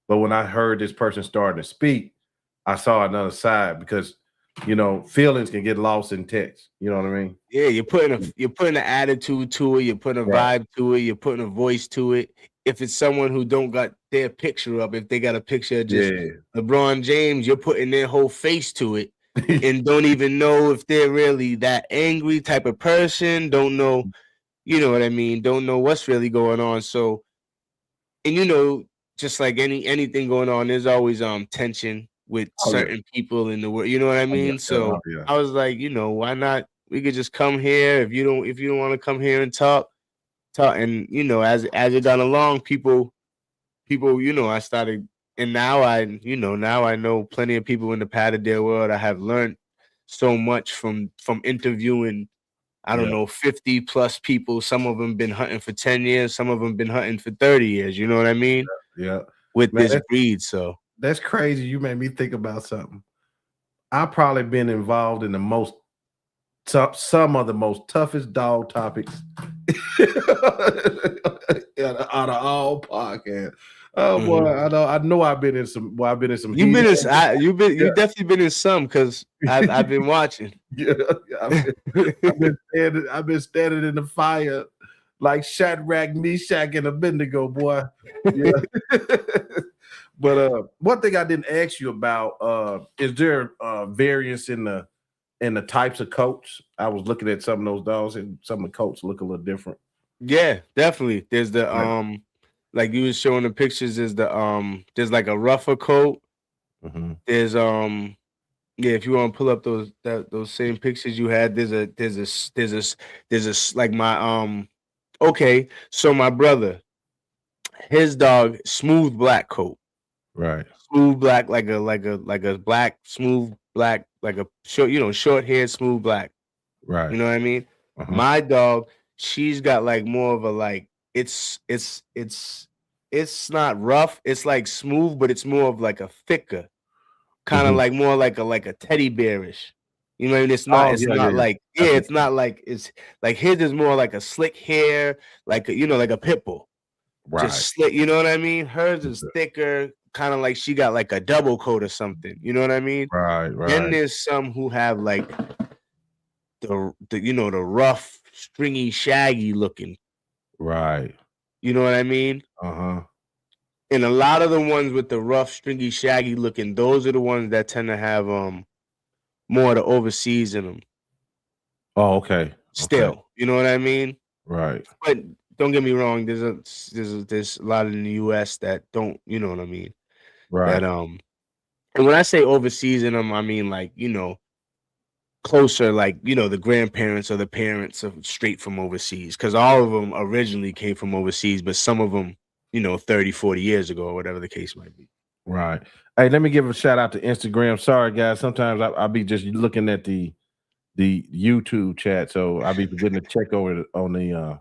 But when I heard this person starting to speak, I saw another side because feelings can get lost in text. You know what I mean? Yeah, you're putting an attitude to it, you're putting a vibe to it, you're putting a voice to it. If it's someone who don't got their picture up, if they got a picture of just LeBron James, you're putting their whole face to it and don't even know if they're really that angry type of person, don't know, you know what I mean, don't know what's really going on. So, and just like anything going on, there's always tension with certain people in the world, you know what I mean? So I was like, why not? We could just come here if you don't want to come here and talk, and as it got along, people, I started, and now I know plenty of people in the Patterdale world. I have learned so much from interviewing. I don't know, 50 plus people. Some of them been hunting for 10 years. Some of them been hunting for 30 years. You know what I mean? Yeah. With this breed. So that's crazy. You made me think about something. I've probably been involved in some of the most toughest dog topics out of all podcasts. Oh boy, I know I've been in some. Well, I've been in some. You've definitely been in some because I've been watching. I've been standing in the fire like Shadrach, Meshach, and Abednego, boy. Yeah. But one thing I didn't ask you about is there variance in the types of coats? I was looking at some of those dogs, and some of the coats look a little different. Yeah, definitely. There's the like you was showing the pictures. There's there's like a rougher coat. There's if you want to pull up those same pictures you had, there's a like my okay. So my brother, his dog, smooth black coat. Right. Smooth black, like a black, smooth black, like a short haired, smooth black. Right. You know what I mean? My dog, she's got like more of a like it's not rough. It's like smooth, but it's more of like a thicker, kind of like more like a teddy bearish. You know what I mean? It's not it's not like it's like his is more like a slick hair, like like a pit bull. Right. Just slick, you know what I mean? Hers is thicker, kind of like she got like a double coat or something. You know what I mean? Right. Then there's some who have like the rough, stringy, shaggy looking. Right. You know what I mean? And a lot of the ones with the rough, stringy, shaggy looking, those are the ones that tend to have more of the overseas in them. Oh, okay. Still, you know what I mean? Right. But don't get me wrong. There's a lot in the U.S. that don't, you know what I mean? Right. That and when I say overseas in them, I mean like closer, like, you know, the grandparents or the parents of straight from overseas, because all of them originally came from overseas, but some of them, you know, 30, 40 years ago or whatever the case might be. Right. Hey, let me give a shout out to Instagram. Sorry, guys. Sometimes I'll be just looking at the YouTube chat, so I'll be forgetting to check over on the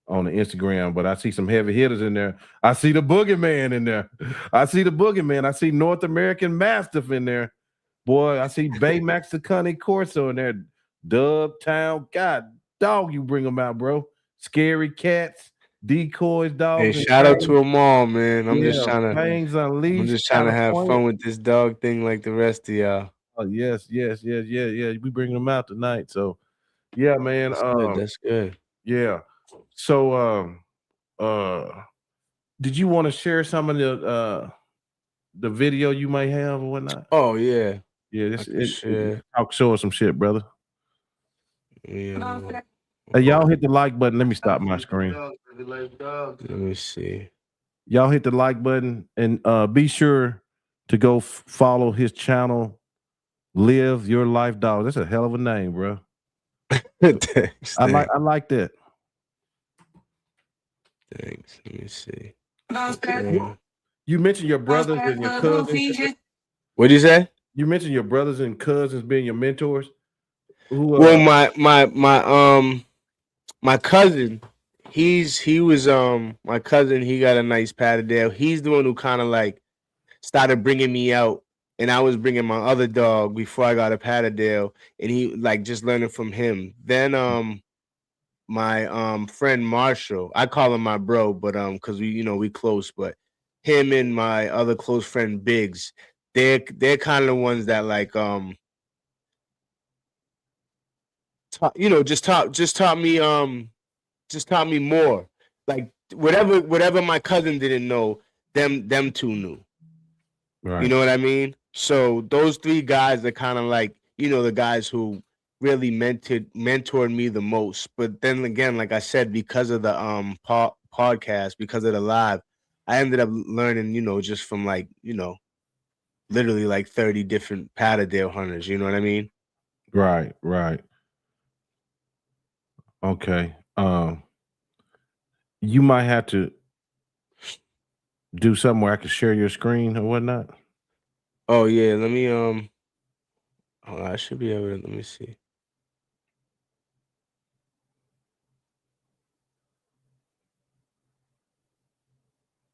Instagram. But I see some heavy hitters in there. I see the Boogeyman in there. I see the Boogeyman. I see North American Mastiff in there. Boy, I see Baymax the Cunning Corso in there. Dubtown. God, dog, you bring them out, bro. Scary cats, decoys, dogs. Hey, shout out to them all, man. I'm just Fangs Unleashed. I'm just trying to have fun with this dog thing like the rest of y'all. Oh, yes. We bring them out tonight. So, yeah, man. That's good. Yeah. So, did you want to share some of the video you might have or whatnot? Oh yeah. Yeah, show us some shit, brother. Yeah. Hey, y'all hit the like button. Let me stop my screen. Let me see. Y'all hit the like button and be sure to go follow his channel, Live Your Life Dog. That's a hell of a name, bro. Thanks. I like that. Thanks. Let me see. You mentioned your brothers and your cousins. What'd you say? You mentioned your brothers and cousins being your mentors. Well, my cousin, he was my cousin. He got a nice Patterdale. He's the one who kind of like started bringing me out, and I was bringing my other dog before I got a Patterdale, and he like just learning from him. Then my friend Marshall, I call him my bro, but because we close, but him and my other close friend Biggs, they're kind of the ones that like taught me more. Like whatever my cousin didn't know, them two knew. Right. You know what I mean? So those three guys are kind of like, the guys who really mentored me the most. But then again, like I said, because of the podcast, because of the live, I ended up learning, just from like, literally like 30 different Patterdale hunters. You know what I mean? Right. Okay. You might have to do something where I can share your screen or whatnot. Oh yeah, let me I should be able to. Let me see.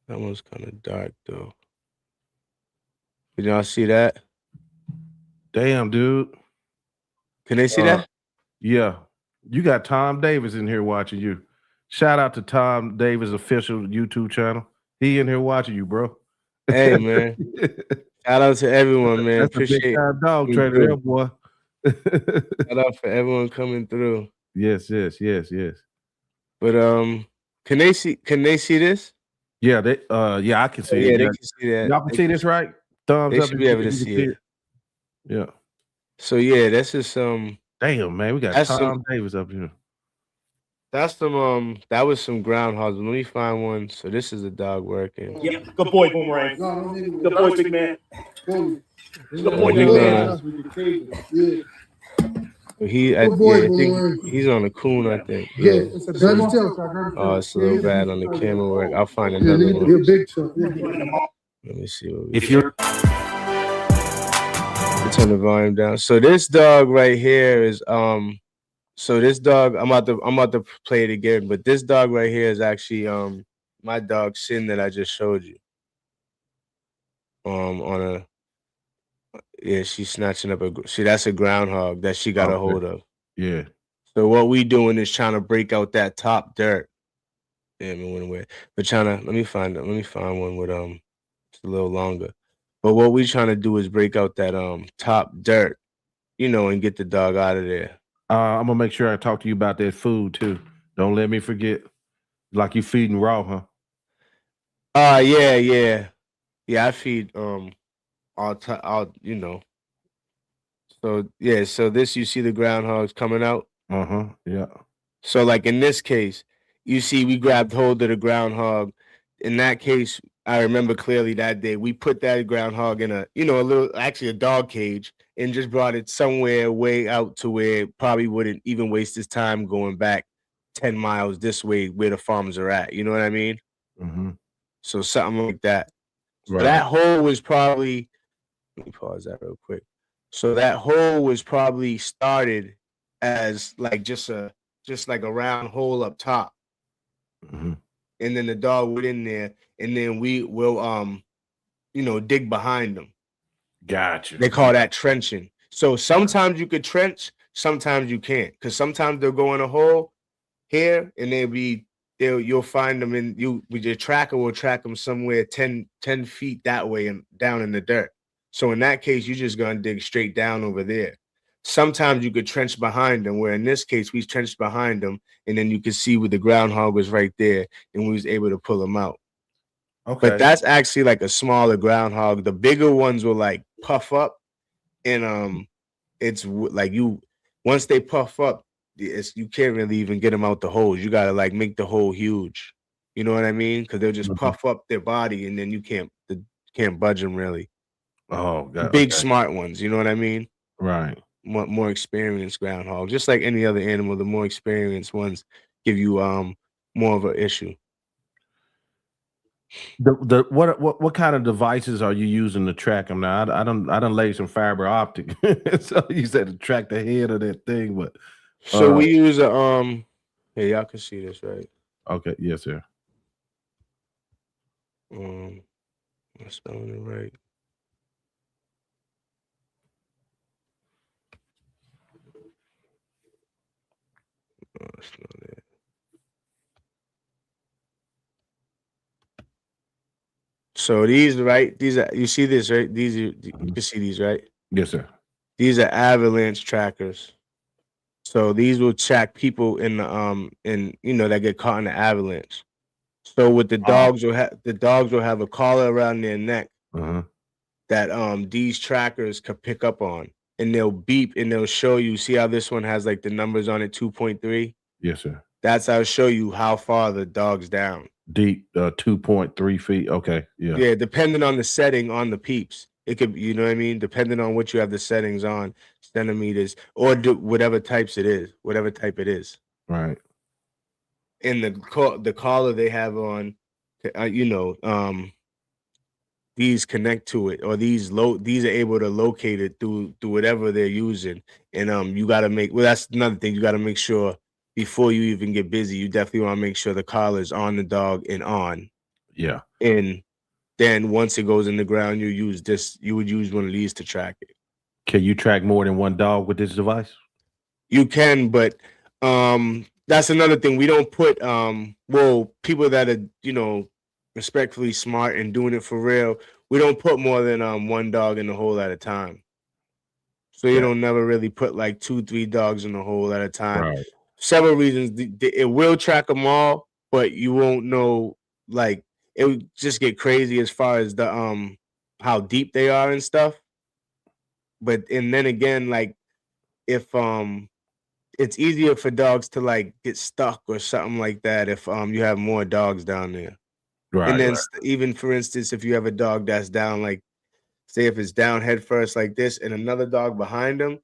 That one's kind of dark though. Did y'all see that? Damn, dude. Can they see that? Yeah. You got Tom Davis in here watching you. Shout out to Tom Davis' official YouTube channel. He in here watching you, bro. Hey, man. Shout out to everyone, man. That's appreciate a big time dog trainer there, boy. Shout out for everyone coming through. Yes. But can they see this? Yeah, I can see it. Yeah, they can see that. Y'all can see this, right? Thumbs they up. They should be able to see it. Yeah. So yeah, that's just damn, man, we got Tom Davis up here. That's some that was some groundhogs. Let me find one. So this is a dog working. Yep, good boy, Boomerang. Good boy, big man. Good boy, big man. I think he's on a coon, I think. Yeah. Oh, it's a little bad on the camera work. I'll find another one. Let me see what we turn the volume down. So this dog right here is so this dog, I'm about to play it again, but this dog right here is actually my dog Sin that I just showed you. She's snatching up that's a groundhog that she got a hold of. Yeah. So what we doing is trying to break out that top dirt. Damn, it went away. But let me find one with it's a little longer. But what we trying to do is break out that top dirt, and get the dog out of there. I'm gonna make sure I talk to you about that food too. Don't let me forget. Like you feeding raw, huh? Yeah. I feed all. So yeah, so this, you see the groundhogs coming out. Yeah. So like in this case, you see we grabbed hold of the groundhog. In that case, I remember clearly that day we put that groundhog in a dog cage, and just brought it somewhere way out to where it probably wouldn't even waste his time going back 10 miles this way where the farms are at. You know what I mean? Mm-hmm. So something like that. So Right. that hole was probably, let me pause that real quick. So that hole was probably started as like just like a round hole up top. Mm-hmm. And then the dog went in there, and then we will dig behind them. Gotcha. They call that trenching. So sometimes you could trench, sometimes you can't, because sometimes they'll go in a hole here, and you'll find them with your tracker will track them somewhere 10 feet that way and down in the dirt. So in that case, you're just gonna dig straight down over there. Sometimes you could trench behind them, where in this case we trenched behind them, and then you could see where the groundhog was right there, and we was able to pull them out. Okay. But that's actually like a smaller groundhog. The bigger ones will like puff up, and it's like once they puff up, you can't really even get them out the holes. You gotta like make the hole huge. You know what I mean? Because they'll just puff up their body, and then you can't budge them really. Oh, God. Big smart ones. You know what I mean? Right. More experienced groundhog. Just like any other animal, the more experienced ones give you more of an issue. What kind of devices are you using to track them now? I don't lay some fiber optic. So you said to track the head of that thing, but so we use a hey, y'all can see this, right? Okay, yes, sir. I'm spelling it right. Oh, that's not it. So these, right? These are, you see this, right? You can see these, right? Yes, sir. These are avalanche trackers. So these will track people in the that get caught in the avalanche. So what the dogs will have a collar around their neck that these trackers could pick up on, and they'll beep and they'll show you. See how this one has like the numbers on it, 2.3? Yes, sir. That's how it'll show you how far the dog's down. Deep, 2.3 feet. Okay, yeah. Yeah, depending on the setting on the peeps. It could, you know what I mean? Depending on what you have the settings on, centimeters, or whatever type it is. Right. And the collar they have on, these connect to it, or these are able to locate it through whatever they're using. And you got to that's another thing. You got to make sure before you even get busy, you definitely want to make sure the collar is on the dog and on. Yeah. And then once it goes in the ground, you would use one of these to track it. Can you track more than one dog with this device? You can, but that's another thing. We don't put people that are, respectfully smart and doing it for real, we don't put more than one dog in the hole at a time. So you don't never really put like 2-3 dogs in the hole at a time. Right. Several reasons. It will track them all, but you won't know, like, it would just get crazy as far as the how deep they are and stuff. And then again, like, if it's easier for dogs to like get stuck or something like that if you have more dogs down there. Right. And then even for instance, if you have a dog that's down, like say if it's down head first like this and another dog behind them,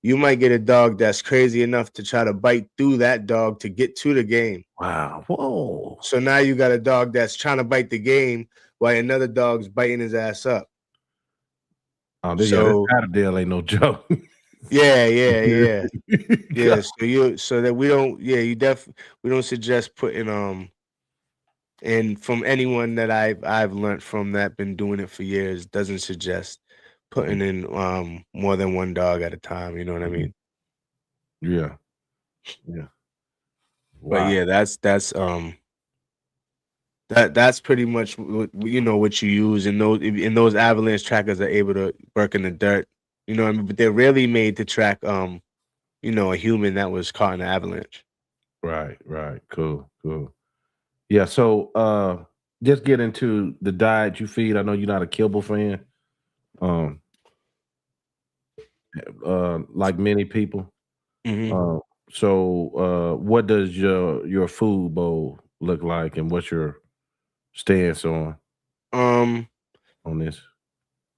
you might get a dog that's crazy enough to try to bite through that dog to get to the game. Wow. Whoa. So now you got a dog that's trying to bite the game while another dog's biting his ass up. Oh, this Patterdale ain't no joke. Yeah. So that we don't, we don't suggest putting and from anyone that I've learned from that been doing it for years, doesn't suggest putting in more than one dog at a time. You know what I mean? Yeah. Yeah. Wow. But yeah, that's pretty much what you use, and those avalanche trackers are able to work in the dirt. You know what I mean? But they're rarely made to track a human that was caught in an avalanche. Right. Cool. Yeah, so just get into the diet you feed. I know you're not a kibble fan. Like many people. So what does your food bowl look like, and what's your stance on Um, on this?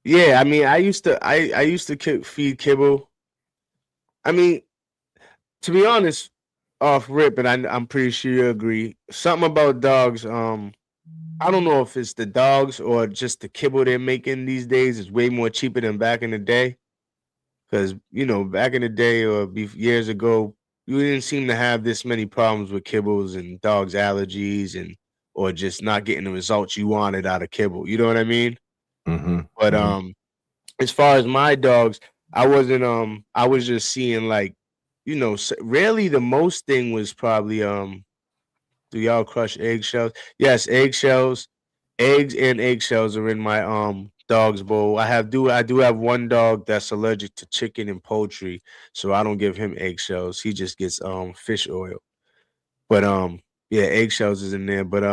yeah, I mean, I used to feed kibble. I mean, to be honest, off rip, and I'm pretty sure you agree. Something about dogs. I don't know if it's the dogs or just the kibble they're making these days is way more cheaper than back in the day. Because back in the day or years ago, you didn't seem to have this many problems with kibbles and dogs' allergies and or just not getting the results you wanted out of kibble. You know what I mean? Mm-hmm. But as far as my dogs, I wasn't I was just seeing like, really the most thing was probably do y'all crush eggshells? Yes, eggshells, eggs and eggshells are in my dog's bowl. I do have one dog that's allergic to chicken and poultry, so I don't give him eggshells. He just gets fish oil. But yeah, eggshells is in there. But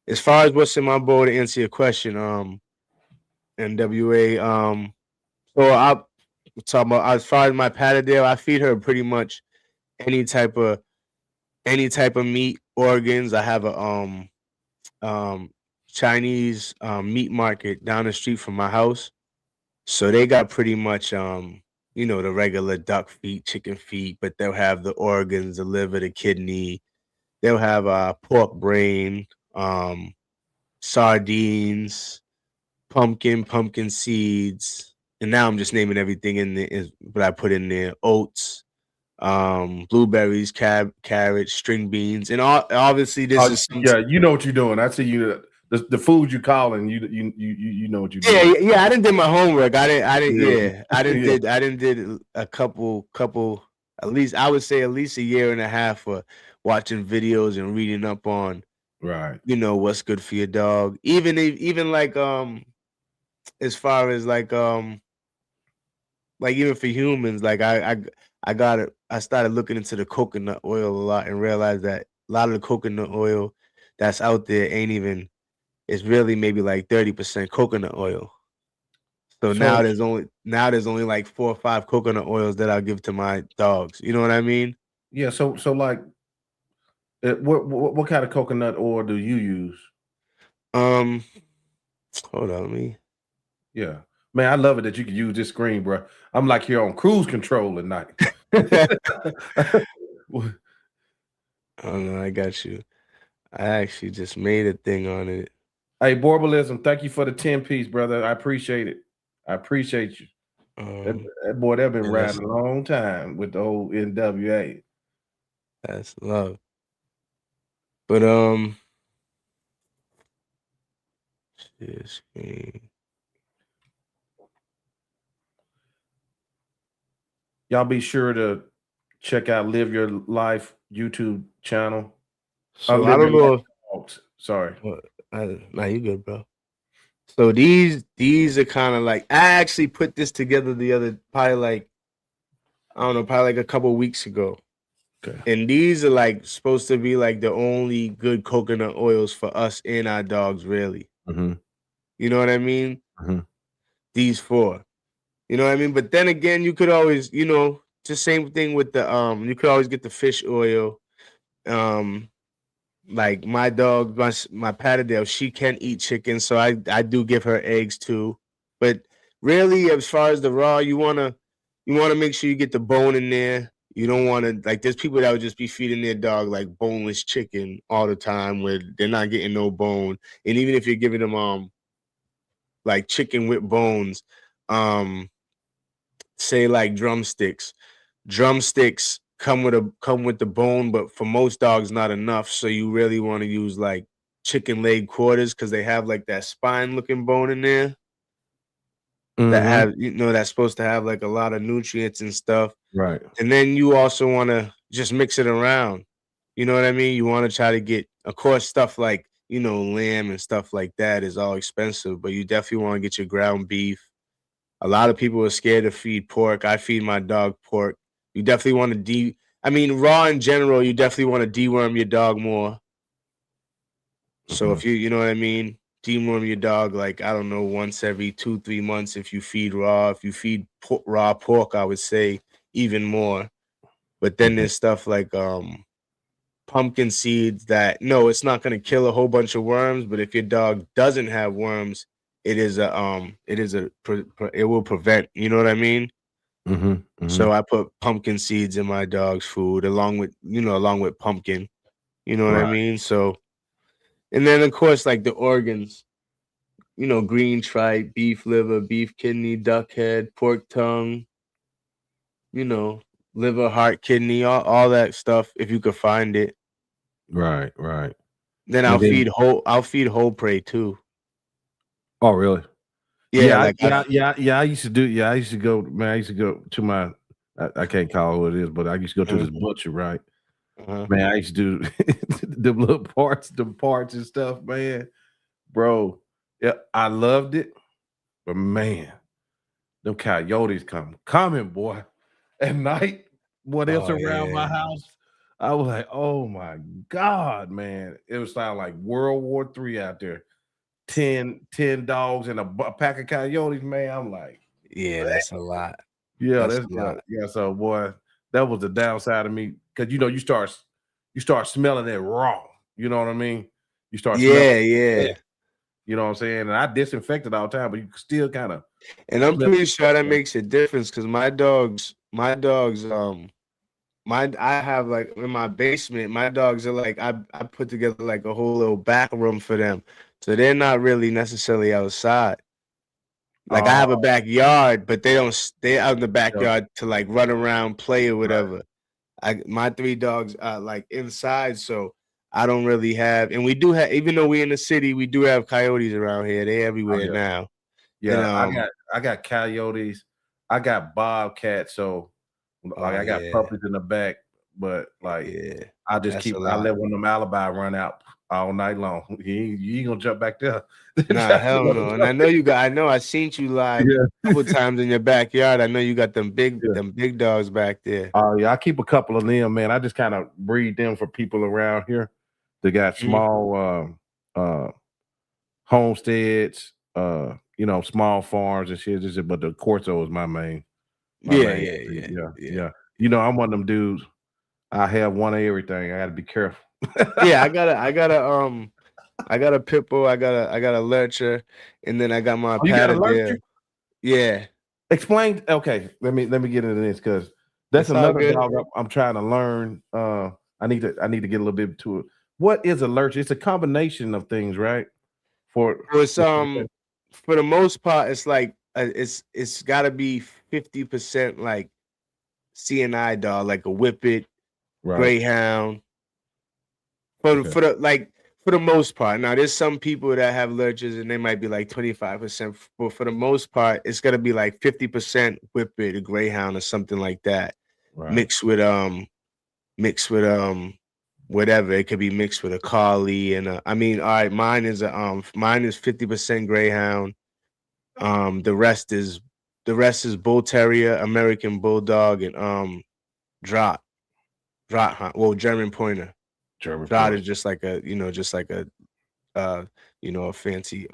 as far as what's in my bowl to answer your question, NWA, so I talking about as far as my Patterdale, I feed her pretty much any type of meat, organs. I have a um Chinese meat market down the street from my house. So they got pretty much the regular duck feet, chicken feet, but they'll have the organs, the liver, the kidney. They'll have pork brain, sardines, pumpkin seeds. And now I'm just naming everything in there what I put in there. Oats, blueberries, carrots, string beans, and obviously this is Yeah, you know what you're doing. I see you. The food you calling, you know what you're yeah, doing. yeah. I didn't did my homework. I didn't. Yeah. Yeah, I didn't did a couple. At least I would say at least a year and a half for watching videos and reading up on Right. what's good for your dog. Even like as far as like even for humans, like I got it. I started looking into the coconut oil a lot and realized that a lot of the coconut oil that's out there ain't even. It's really maybe like 30% coconut oil. So So there's only like 4 or 5 coconut oils that I'll give to my dogs. You know what I mean? yeah, so like, what kind of coconut oil do you use? Um, hold on, me. Yeah, man, I love it that you can use this screen, bro. I'm like here on cruise control at night. Oh no, I got you. I actually just made a thing on it. Hey, Borbalism, thank you for the 10-piece, brother. I appreciate it. I appreciate you. That boy, they've been Yeah, riding a long time with the old NWA. that's love. But share screen. Y'all be sure to check out Live Your Life YouTube channel. So I Live don't Your Life know. Talks. Sorry. Nah, you good, bro. So these are kind of like I actually put this together the other probably like I don't know, probably like a couple weeks ago. Okay. And these are like supposed to be like the only good coconut oils for us and our dogs, really. Mm-hmm. You know what I mean? Mm-hmm. These 4. You know what I mean? But then again, you could always, just same thing with the you could always get the fish oil. Um, like my dog, my Patterdale, she can eat chicken, so I do give her eggs too. But really, as far as the raw, you wanna make sure you get the bone in there. You don't want to like. There's people that would just be feeding their dog like boneless chicken all the time, where they're not getting no bone. And even if you're giving them like chicken with bones, um, say like drumsticks. Drumsticks come with the bone, but for most dogs, not enough. So you really want to use like chicken leg quarters because they have like that spine looking bone in there that Mm-hmm. have that's supposed to have like a lot of nutrients and stuff. Right. And then you also want to just mix it around. You know what I mean? You want to try to get, of course, stuff like lamb and stuff like that is all expensive, but you definitely want to get your ground beef. A lot of people are scared to feed pork. I feed my dog pork. You definitely want to I mean, raw in general, you definitely want to deworm your dog more. So Mm-hmm. if you know what I mean, deworm your dog like, I don't know, once every 2-3 months if you feed raw. If you feed raw pork, I would say even more. But then there's stuff like pumpkin seeds that no, it's not gonna kill a whole bunch of worms, but if your dog doesn't have worms, it will prevent. You know what I mean? So I put pumpkin seeds in my dog's food along with pumpkin. You know what I mean? So, and then of course like the organs. Green tripe, beef liver, beef kidney, duck head, pork tongue, liver, heart, kidney, all that stuff if you could find it. Right. Then I'll feed whole prey too. Oh, really? Yeah, I used to do. Yeah, I used to go. Man, I used to go to my. I can't call it what it is, but I used to go to this butcher. Right, man. I used to do the little parts, and stuff. Man, bro. Yeah, I loved it, but man, them coyotes coming, boy, at night. What else around my house? I was like, oh my God, man. It was sound like World War III out there. 10 dogs and a pack of coyotes, man. I'm like, yeah, that's a lot. Yeah, that's a lot. Yeah, so boy, that was the downside of me. Cause you start smelling it raw. You know what I mean? You start smelling it. You know what I'm saying? And I disinfected all the time, but you still kind of. And I'm pretty sure that makes a difference because I have like in my basement, my dogs are like I put together like a whole little back room for them. So they're not really necessarily outside. Like I have a backyard, but they don't stay out in the backyard to like run around, play or whatever. My 3 dogs are like inside, so I don't really have, and we do have, even though we're in the city, we do have coyotes around here. They're everywhere now. Yeah, and, I got coyotes, I got bobcats, so like I got puppies in the back, but like I just I let one of them alibi run out all night long. You ain't gonna jump back there. Nah, hell no. And I know I seen you live a couple times in your backyard. I know you got them big dogs back there. Oh yeah, I keep a couple of them, man. I just kind of breed them for people around here. They got small homesteads, small farms and shit. But the Corso is my main. Yeah. I'm one of them dudes. I have one of everything. I got to be careful. Yeah, I got a pit bull, I got a lurcher, and then I got my Patterdale. Yeah. Explain. Okay, let me get into this because that's another dog I'm trying to learn. I need to get a little bit to it. What is a lurcher? It's a combination of things, right? For the most part, it's like it's got to be 50% like CNI dog, like a whippet, greyhound. For the most part. Now there's some people that have lurchers and they might be like 25%, but for the most part, it's gonna be like 50% whippet, a greyhound, or something like that. Mixed with whatever. It could be mixed with a collie and all right, mine is 50% greyhound. The rest is bull terrier, American bulldog, and Draught. German pointer. Draught is just like a a fancy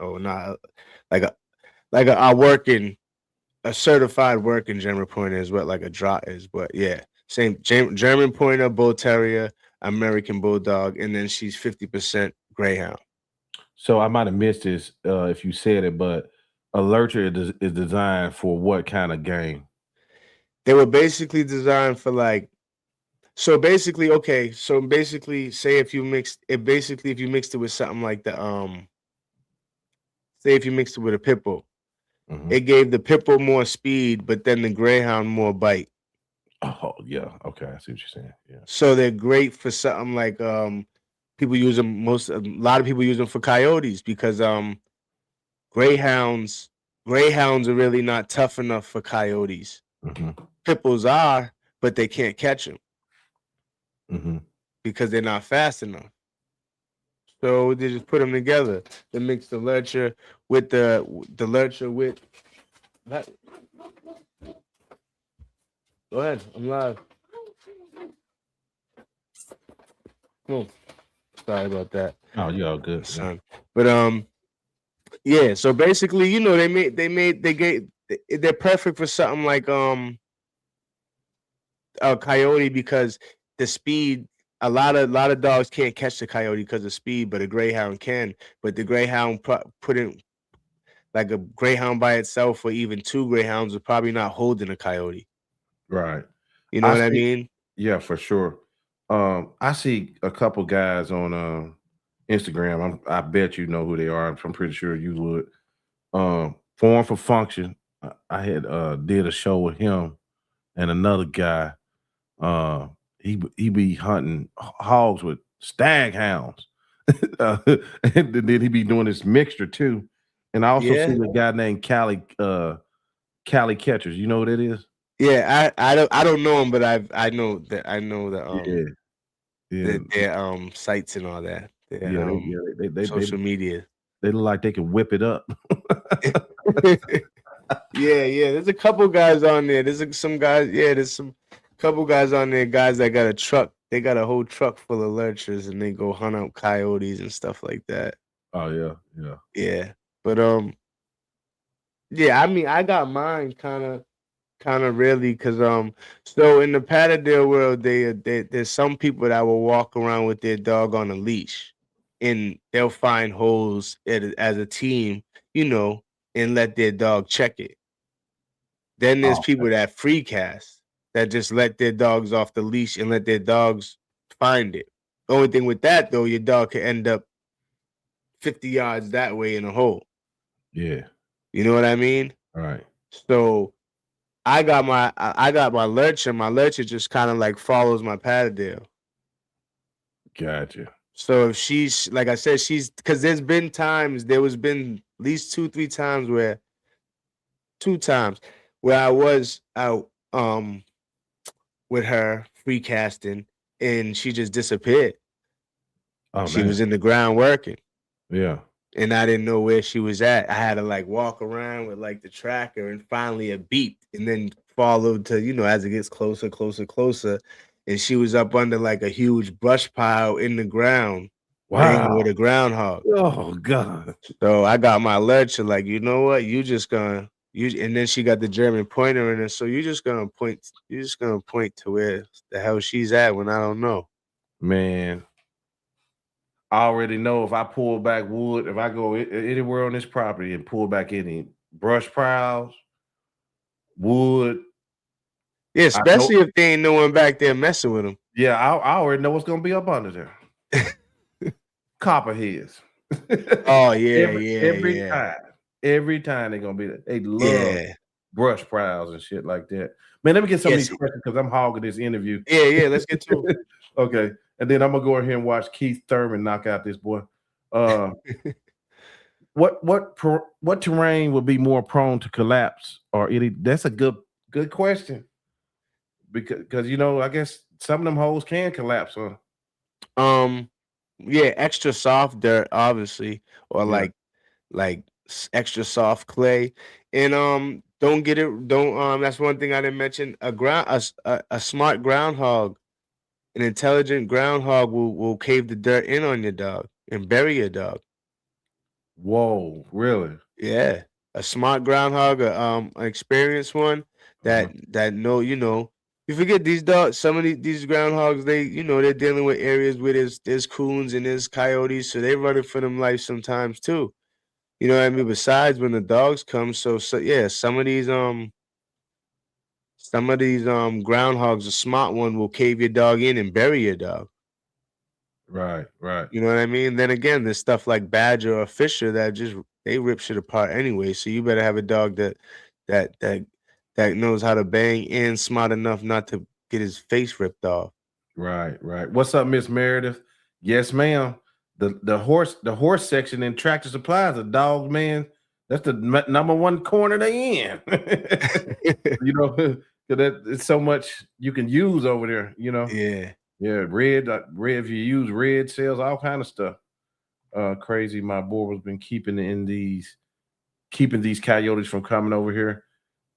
a certified working German pointer is what like a Draught is. But yeah, same German pointer, bull terrier, American bulldog, and then she's 50% greyhound. So I might have missed this if you said it, but a lurcher is designed for what kind of game? They were basically designed for like. So basically, say if you mixed it with something like say if you mixed it with a pit bull, it gave the pit bull more speed, but then the greyhound more bite. Oh yeah, okay, I see what you're saying. Yeah. So they're great for something like people use them. A lot of people use them for coyotes because greyhounds are really not tough enough for coyotes. Pit bulls are, but they can't catch them. Because they're not fast enough. So they just put them together. They mix the lurcher with the lurcher with that. Go ahead, I'm live. Oh, sorry about that. Oh, you're all good, son. But yeah. So basically, they're perfect for something like a coyote because the speed a lot of dogs can't catch the coyote because of speed, but a greyhound can. But the greyhound putting like a greyhound by itself, or even two greyhounds, are probably not holding a coyote. Right. You know what I mean? Yeah, for sure. I see a couple guys on Instagram. I bet you know who they are. I'm pretty sure you would. Form for Function. I had did a show with him and another guy. He be hunting hogs with stag hounds. And then he be doing this mixture too. And I also see a guy named Cali Catchers. You know what it is? Yeah, I don't know him, but I know that their sites and all that. Their social media. They look like they can whip it up. Yeah. There's a couple guys on there. There's some couple guys on there, guys that got a truck. They got a whole truck full of lurchers, and they go hunt out coyotes and stuff like that. Oh yeah. But I mean, I got mine kind of really, because so in the Patterdale world, there's some people that will walk around with their dog on a leash, and they'll find holes as a team, and let their dog check it. Then there's people that free cast, that just let their dogs off the leash and let their dogs find it. The only thing with that, though, your dog could end up 50 yards that way in a hole. Yeah. You know what I mean? All right. So I got my lurcher. My lurcher just kind of like follows my Patterdale. Gotcha. So if she's, like I said, because there was been at least 2-3 times where I was out with her free casting, and she just disappeared. She was in the ground working. Yeah. And I didn't know where she was at. I had to like walk around with like the tracker, and finally it beeped, and then followed to, as it gets closer. And she was up under like a huge brush pile in the ground. Wow. With a groundhog. Oh God. So I got my lurcher, like, you know what? And then she got the German pointer in her. So you're just gonna point to where the hell she's at when I don't know. Man, I already know if I pull back wood, if I go anywhere on this property and pull back any brush piles, wood. Yeah, especially if they ain't no one back there messing with them. Yeah, I already know what's gonna be up under there. Copperheads. Oh yeah. Every time they're gonna be there. They love brush piles and shit like that. Man, let me get some of these questions because I'm hogging this interview. Yeah, let's get to it. Okay. And then I'm gonna go ahead and watch Keith Thurman knock out this boy. What terrain would be more prone to collapse or that's a good question. Because I guess some of them holes can collapse, huh? Extra soft dirt, obviously, or like extra soft clay. And that's one thing I didn't mention. A smart groundhog, an intelligent groundhog will cave the dirt in on your dog and bury your dog. Whoa, really? Yeah. A smart groundhog, an experienced one that know, you forget these dogs, some of these groundhogs, they're dealing with areas where there's coons and there's coyotes, so they running for them life sometimes too. You know what I mean? Besides when the dogs come, so yeah, some of these groundhogs, a smart one will cave your dog in and bury your dog. Right. You know what I mean? Then again, there's stuff like Badger or Fisher that they rip shit apart anyway. So you better have a dog that knows how to bang and smart enough not to get his face ripped off. Right. What's up, Miss Meredith? Yes, ma'am. The horse section in Tractor Supply is a dog, man. That's the number one corner they in. It's so much you can use over there. Yeah. Red. If you use red, sells all kind of stuff. Crazy. My boy has been keeping these coyotes from coming over here.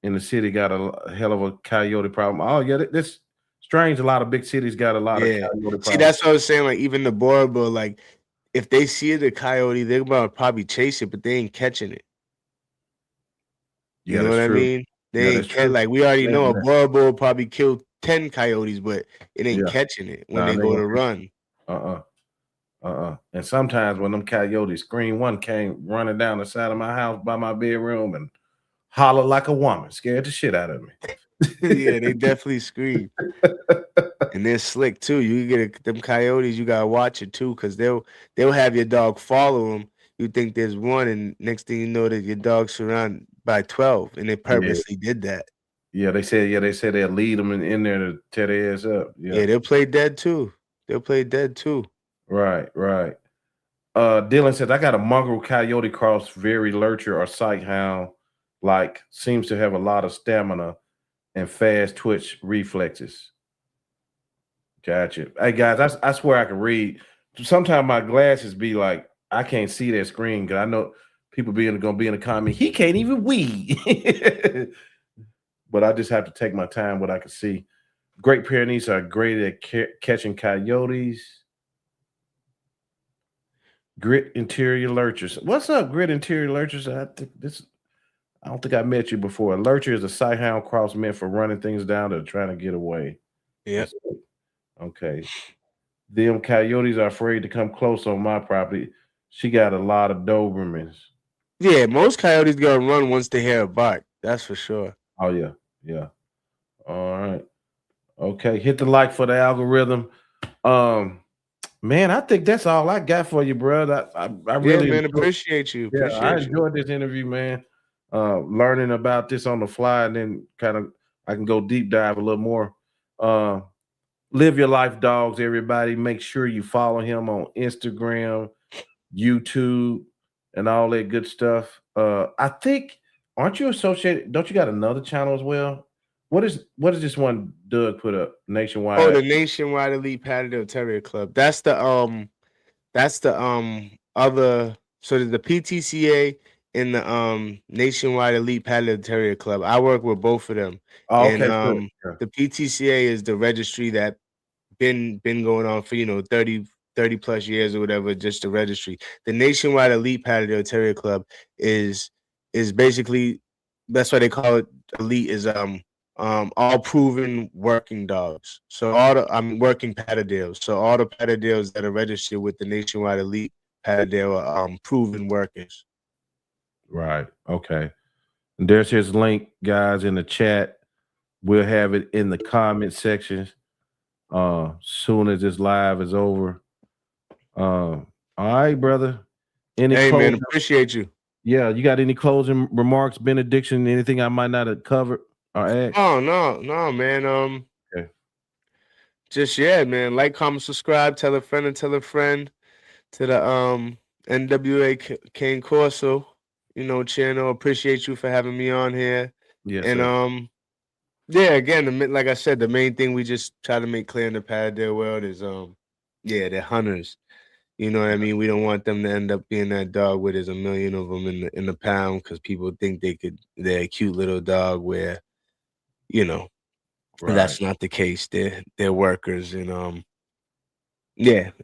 In the city, got a hell of a coyote problem. Oh yeah, this strange. A lot of big cities got a lot of coyote problems. See, that's what I was saying. Like even the Border, like if they see the coyote, they're gonna probably chase it, but they ain't catching it. You know what I mean? They ain't catch, like we already know a Border will probably kill 10 coyotes, but it ain't catching it when they go to run. And sometimes when them coyotes scream, one came running down the side of my house by my bedroom and hollered like a woman, scared the shit out of me. Yeah, they definitely scream. And they're slick too. You get them coyotes, you gotta watch it too, because they'll have your dog follow them. You think there's one, and next thing you know that your dog's surrounded by 12, and they purposely did that. Yeah, they said they'll lead them in there to tear their ass up. Yeah, they'll play dead too. Right. Dylan says, I got a mongrel coyote cross, very lurcher or sight hound, like seems to have a lot of stamina and fast twitch reflexes. Gotcha. Hey guys, I swear I can read. Sometimes my glasses be like, I can't see that screen because I know people gonna be in the comment. He can't even read. But I just have to take my time what I can see. Great Pyrenees are great at catching coyotes. Grit Interior Lurchers. What's up, Grit Interior Lurchers? I don't think I met you before. A lurcher is a sight hound cross meant for running things down that are trying to get away. Yep. Okay. Them coyotes are afraid to come close on my property. She got a lot of Dobermans. Yeah, most coyotes gonna run once they hear a bark. That's for sure. Oh yeah. All right. Okay. Hit the like for the algorithm. Man, I think that's all I got for you, brother. I really appreciate you. I enjoyed this interview, man. Learning about this on the fly, and then I can go deep dive a little more. Live your life, dogs, everybody. Make sure you follow him on Instagram, YouTube, and all that good stuff. I think, aren't you associated? Don't you got another channel as well? What is this one Doug put up? Nationwide. Oh, the Nationwide Elite Patterdale Terrier Club. That's the other. So there's the PTCA and the Nationwide Elite Patterdale Terrier Club. I work with both of them. Oh, okay, and the PTCA is the registry that been going on for 30 plus years or whatever, just the registry. The Nationwide Elite Patterdale Terrier Club is basically, that's why they call it elite, is all proven working dogs. So working Patterdales. So all the Patterdales that are registered with the Nationwide Elite Patterdale are proven workers. Right. Okay. And there's his link, guys, in the chat. We'll have it in the comment sections soon as this live is over. All right, brother. Hey, man, appreciate you. Yeah, you got any closing remarks, benediction, anything I might not have covered or asked? Oh, no, man. Okay. Just, man, like, comment, subscribe, tell a friend and tell a friend to the NWA Cane Corso, channel. Appreciate you for having me on here. Yes, and again, like I said, the main thing we just try to make clear in the Patterdale world is they're hunters. You know what I mean? We don't want them to end up being that dog where there's a million of them in the pound because people think they're a cute little dog where, that's not the case. They're workers. And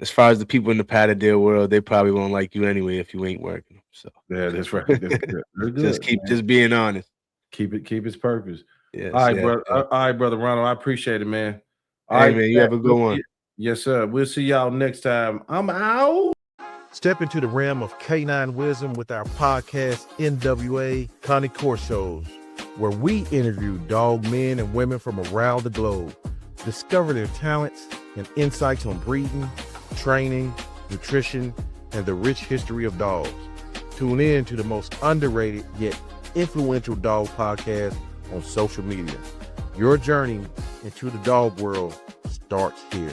as far as the people in the Patterdale world, they probably won't like you anyway if you ain't working. So yeah, that's right. That's good. Just being honest. Keep its purpose. Yes, all right, brother. All right, brother Ronald. I appreciate it, man. All right, man. You have a good one. Yes, sir. We'll see y'all next time. I'm out. Step into the realm of canine wisdom with our podcast, NWA Cane Corsos, where we interview dog men and women from around the globe. Discover their talents and insights on breeding, training, nutrition, and the rich history of dogs. Tune in to the most underrated yet influential dog podcast on social media. Your journey into the dog world starts here.